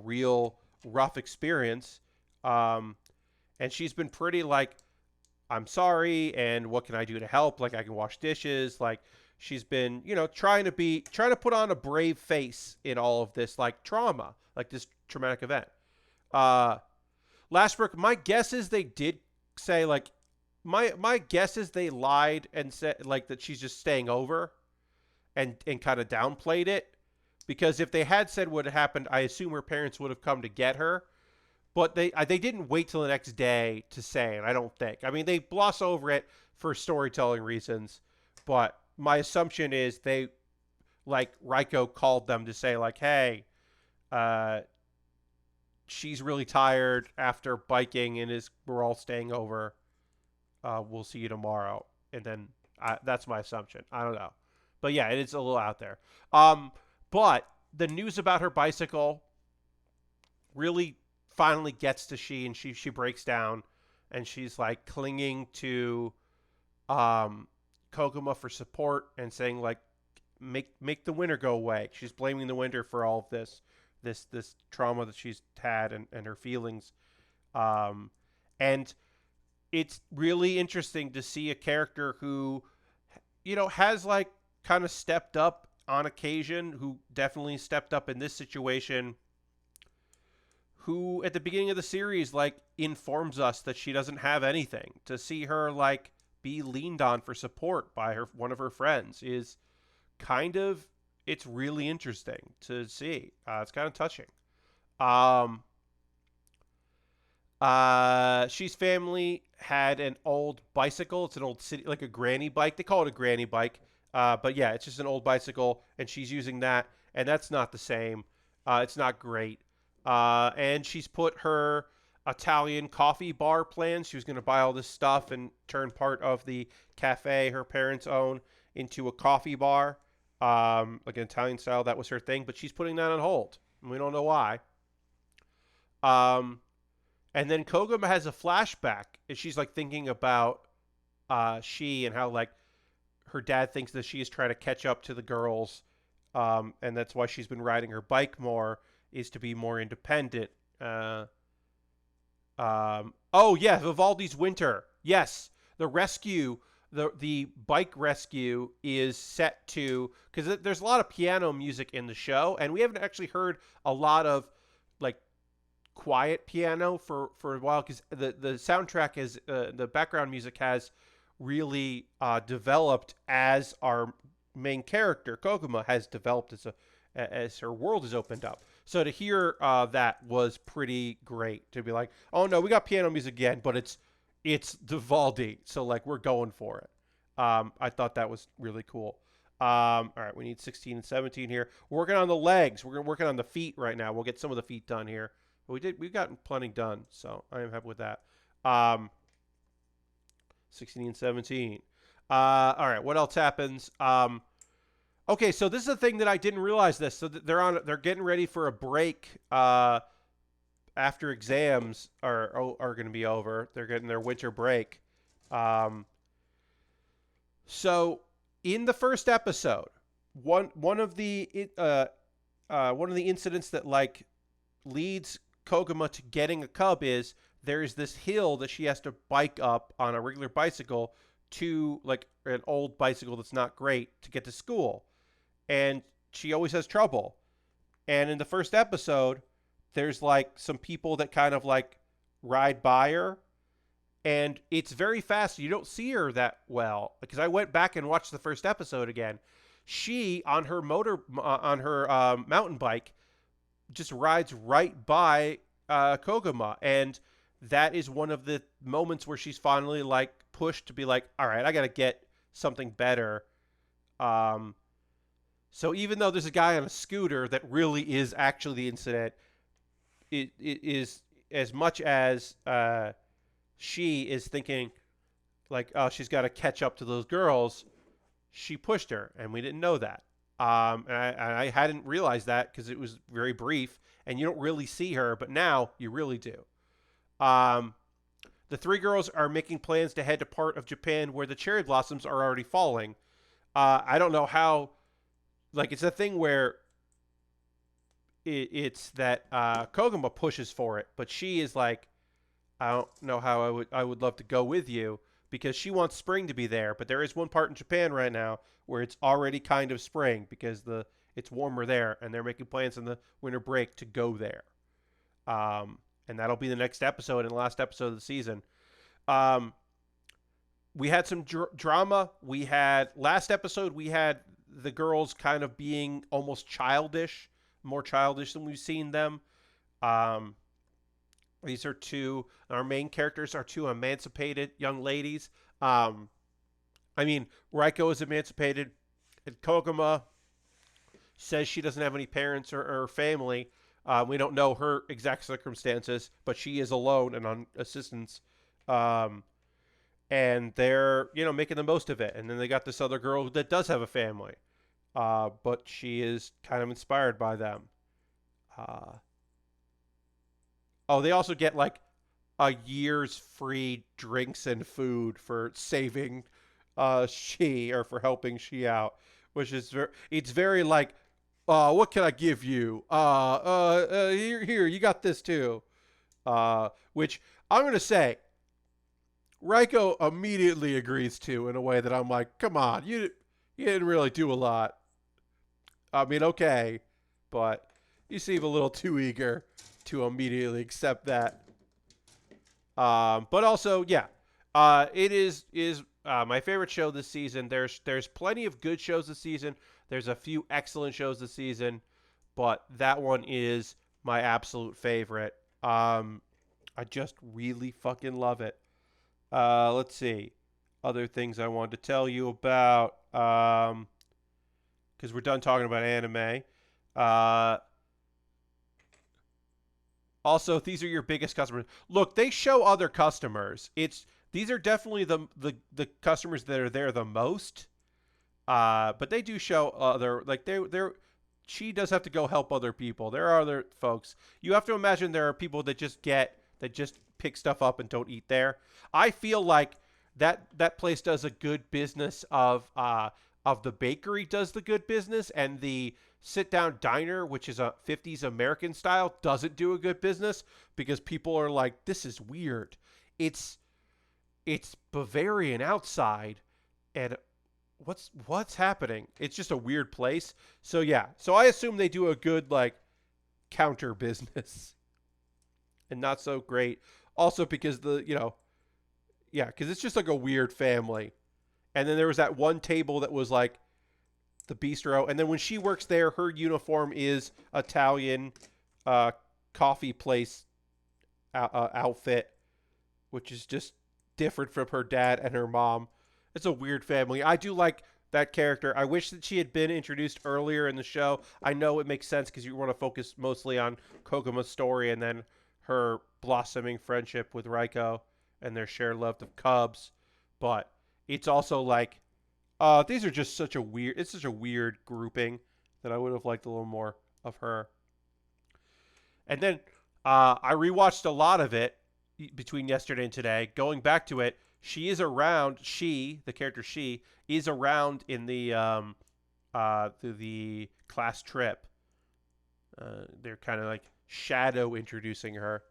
real rough experience, um, and she's been pretty like, I'm sorry, and what can I do to help? Like I can wash dishes. Like she's been, trying to put on a brave face in all of this like trauma, like this traumatic event. Uh, Lashbrook, my guess is they did say like my guess is they lied and said like that she's just staying over and kind of downplayed it, because if they had said what had happened, I assume her parents would have come to get her. But they didn't wait till the next day to say it, I don't think. I mean, they gloss over it for storytelling reasons, but my assumption is they, like, Raiko called them to say, like, hey, uh, she's really tired after biking and we're all staying over. We'll see you tomorrow. And then that's my assumption. I don't know. But yeah, it's a little out there. But the news about her bicycle really finally gets to she, and she breaks down, and she's like clinging to Koguma for support and saying like make the winter go away. She's blaming the winter for all of this trauma that she's had and her feelings. And it's really interesting to see a character who, has like kind of stepped up on occasion, who definitely stepped up in this situation, who at the beginning of the series like informs us that she doesn't have anything. To see her like be leaned on for support by one of her friends is it's really interesting to see. It's kind of touching. She's family had an old bicycle. It's an old city, like a granny bike. They call it a granny bike. But yeah, it's just an old bicycle, and she's using that, and that's not the same. It's not great. And she's put her Italian coffee bar plans. She was going to buy all this stuff and turn part of the cafe her parents own into a coffee bar, like an Italian style. That was her thing, but she's putting that on hold, and we don't know why. And then Koguma has a flashback, and she's like thinking about she and how like her dad thinks that she is trying to catch up to the girls, and that's why she's been riding her bike more, is to be more independent. Oh yeah, Vivaldi's Winter. Yes, the rescue, the bike rescue is set to, because there's a lot of piano music in the show, and we haven't actually heard a lot of like quiet piano for a while, because the soundtrack is the background music has really developed as our main character Koguma has developed as her world has opened up. So to hear that was pretty great, to be like, oh no, we got piano music again, but it's Vivaldi, so like we're going for it. I thought that was really cool. All right, we need 16 and 17 here. We're working on the legs. We're working on the feet right now. We'll get some of the feet done here. But we've gotten plenty done, so I am happy with that. 16 and 17. All right, what else happens? Okay, so this is a thing that I didn't realize this. So they're getting ready for a break after exams are going to be over. They're getting their winter break. So in the first episode, one of the incidents that like leads Koguma to getting a cub is there's this hill that she has to bike up on a regular bicycle to like an old bicycle that's not great to get to school. And she always has trouble. And in the first episode, there's like some people that kind of like ride by her, and it's very fast. You don't see her that well, because I went back and watched the first episode again. She on her mountain bike just rides right by Koguma, and that is one of the moments where she's finally like pushed to be like, all right, I got to get something better. So even though there's a guy on a scooter that really is actually the incident, it is as much as she is thinking like, oh, she's got to catch up to those girls, she pushed her, and we didn't know that. And I hadn't realized that because it was very brief, and you don't really see her, but now you really do. Um, the three girls are making plans to head to part of Japan where the cherry blossoms are already falling. I don't know how. Like, it's a thing where it's that Koguma pushes for it, but she is like, I don't know how I would love to go with you because she wants spring to be there, but there is one part in Japan right now where it's already kind of spring because it's warmer there, and they're making plans in the winter break to go there. And that'll be the next episode and the last episode of the season. Um, we had some drama. We had last episode. We had the girls kind of being almost childish, more childish than we've seen them. Um, these are our main characters are two emancipated young ladies. I mean, Raiko is emancipated, and Koguma says she doesn't have any parents or family. We don't know her exact circumstances, but she is alone and on assistance. Um, and they're, making the most of it. And then they got this other girl that does have a family, but she is kind of inspired by them. Oh, they also get like a year's free drinks and food for saving she or for helping she out, which is it's very like, what can I give you? Here, you got this too. Which I'm gonna say, Raiko immediately agrees to in a way that I'm like, come on, you didn't really do a lot. I mean, okay, but you seem a little too eager to immediately accept that. But also, yeah, it is my favorite show this season. There's plenty of good shows this season. There's a few excellent shows this season, but that one is my absolute favorite. I just really fucking love it. Let's see. Other things I wanted to tell you about, because we're done talking about anime. Also, these are your biggest customers. Look, they show other customers. These are definitely the customers that are there the most. But they do show other, like they're she does have to go help other people. There are other folks. You have to imagine there are people that just pick stuff up and don't eat there. I feel like that place does a good business of the bakery does the good business, and the sit down diner, which is a 50s American style, doesn't do a good business because people are like, this is weird. It's Bavarian outside, and what's happening? It's just a weird place. So yeah, so I assume they do a good like counter business, and not so great. Also because because it's just like a weird family. And then there was that one table that was like the bistro, and then when she works there, her uniform is Italian coffee place outfit, which is just different from her dad and her mom. It's a weird family. I do like that character. I wish that she had been introduced earlier in the show. I know it makes sense because you want to focus mostly on Koguma's story and then her blossoming friendship with Raiko and their shared love of cubs. But it's also like, these are just it's such a weird grouping that I would have liked a little more of her. And then I rewatched a lot of it between yesterday and today. Going back to it, she is around. The character she is around in the class trip. They're kind of like shadow introducing her,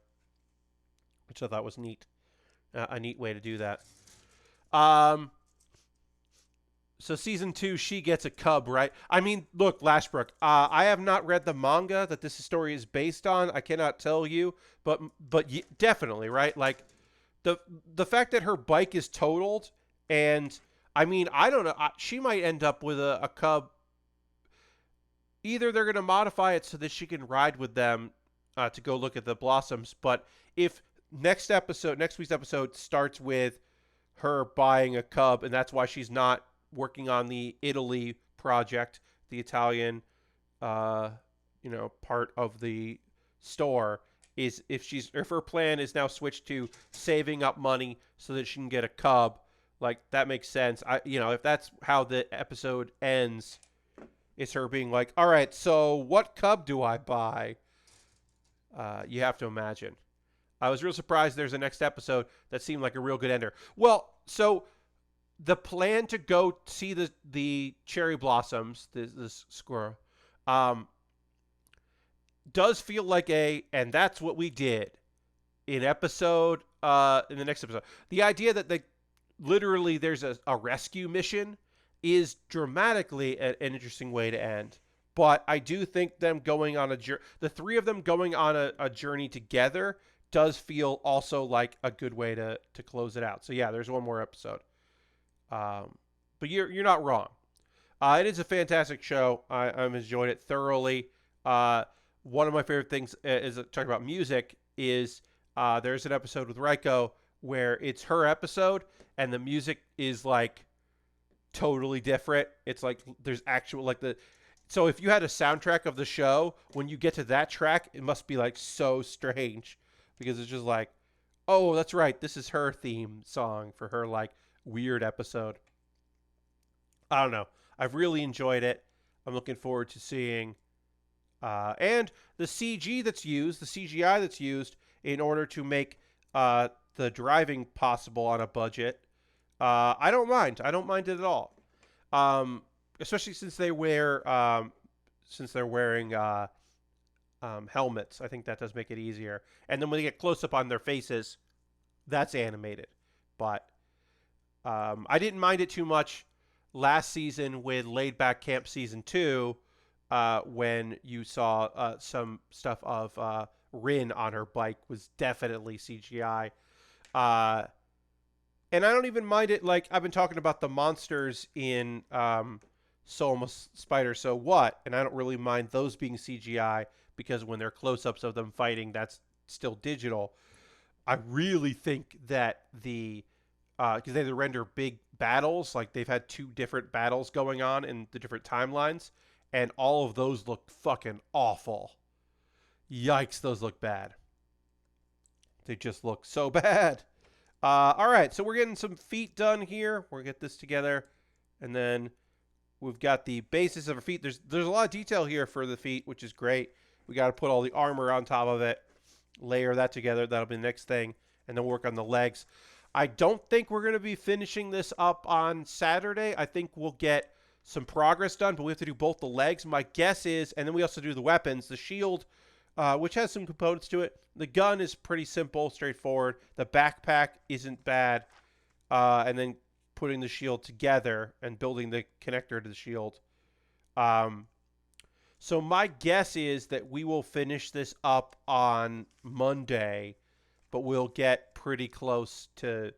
which I thought was neat. A neat way to do that. So season 2, she gets a cub, right? I mean, look, Lashbrook, I have not read the manga that this story is based on. I cannot tell you, but definitely, right? Like the fact that her bike is totaled, and I mean, I don't know, she might end up with a cub. Either they're going to modify it so that she can ride with them to go look at the blossoms, but if next week's episode starts with her buying a cub, and that's why she's not working on the Italy project, the Italian, part of the store, is if her plan is now switched to saving up money so that she can get a cub, like that makes sense. If that's how the episode ends, is her being like, all right, so what cub do I buy? You have to imagine. I was real surprised there's a next episode that seemed like a real good ender. Well, so the plan to go see the cherry blossoms, this squirrel, um, does feel like and that's what we did in in the next episode. The idea that literally there's a rescue mission is dramatically an interesting way to end. But I do think them going on the three of them going on a journey together does feel also like a good way to close it out. So yeah, there's one more episode. But you're not wrong. It is a fantastic show. I've enjoyed it thoroughly. One of my favorite things is talking about music is there's an episode with Reiko where it's her episode and the music is like totally different. It's like there's actual so if you had a soundtrack of the show, when you get to that track, it must be like so strange because it's just like, oh, that's right, this is her theme song for her like weird episode. I don't know. I've really enjoyed it. I'm looking forward to seeing and the CGI that's used in order to make the driving possible on a budget. I don't mind. I don't mind it at all. Especially since they're wearing helmets. I think that does make it easier. And then when they get close up on their faces, that's animated. But I didn't mind it too much last season with Laid Back Camp Season 2 when you saw some stuff of Rin on her bike was definitely CGI. And I don't even mind it. Like, I've been talking about the monsters in Soul Spider So What, and I don't really mind those being CGI because when they're close-ups of them fighting, that's still digital. I really think that because they render big battles, like they've had 2 different battles going on in the different timelines, and all of those look fucking awful. Yikes, those look bad. They just look so bad. All right, so we're getting some feet done here. We'll get this together, and then we've got the basis of our feet. There's a lot of detail here for the feet, which is great. We got to put all the armor on top of it, layer that together. That'll be the next thing, and then work on the legs. I don't think we're going to be finishing this up on Saturday. I think we'll get some progress done, but we have to do both the legs. My guess is, and then we also do the weapons, the shield, which has some components to it. The gun is pretty simple, straightforward. The backpack isn't bad. And then putting the shield together and building the connector to the shield. So my guess is that we will finish this up on Monday, but we'll get pretty close to...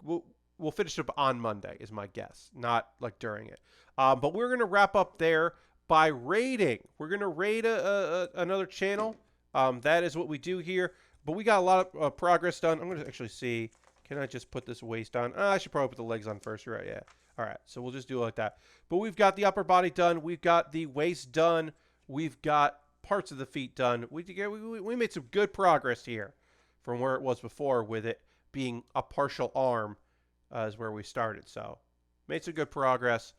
We'll finish it up on Monday is my guess, not like during it. But we're going to wrap up there by raiding. We're going to raid another channel. That is what we do here. But we got a lot of progress done. I'm going to actually see. Can I just put this waist on? I should probably put the legs on first. Right, yeah. All right, so we'll just do it like that. But we've got the upper body done. We've got the waist done. We've got parts of the feet done. We made some good progress here from where it was before with it being a partial arm is where we started. So made some good progress.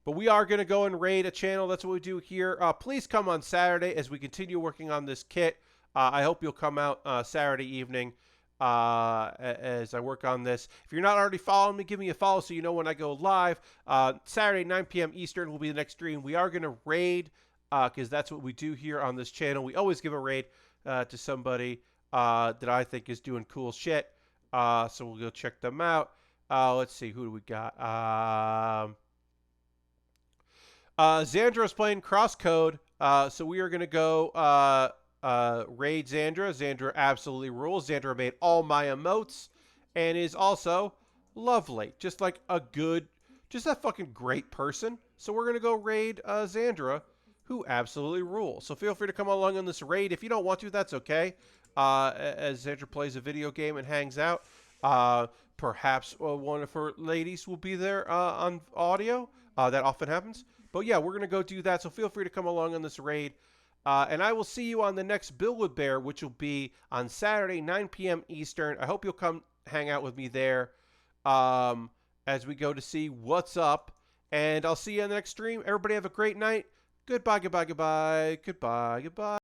But we are going to go and raid a channel. That's what we do here. Please come on Saturday as we continue working on this kit. I hope you'll come out Saturday evening as I work on this. If you're not already following me, give me a follow so you know when I go live. Saturday, 9 p.m. Eastern will be the next stream. We are going to raid because that's what we do here on this channel. We always give a raid to somebody that I think is doing cool shit. So we'll go check them out. Let's see. Who do we got? Xandra's playing Crosscode, so we are going to go raid Xandra. Xandra absolutely rules. Xandra made all my emotes and is also lovely. Just like just a fucking great person. So we're going to go raid Xandra, who absolutely rules. So feel free to come along on this raid. If you don't want to, that's okay. As Xandra plays a video game and hangs out. Perhaps one of her ladies will be there on audio. That often happens. But yeah, we're going to go do that. So feel free to come along on this raid. And I will see you on the next Build With Baer, which will be on Saturday, 9 p.m. Eastern. I hope you'll come hang out with me there as we go to see what's up. And I'll see you on the next stream. Everybody have a great night. Goodbye, goodbye, goodbye, goodbye, goodbye.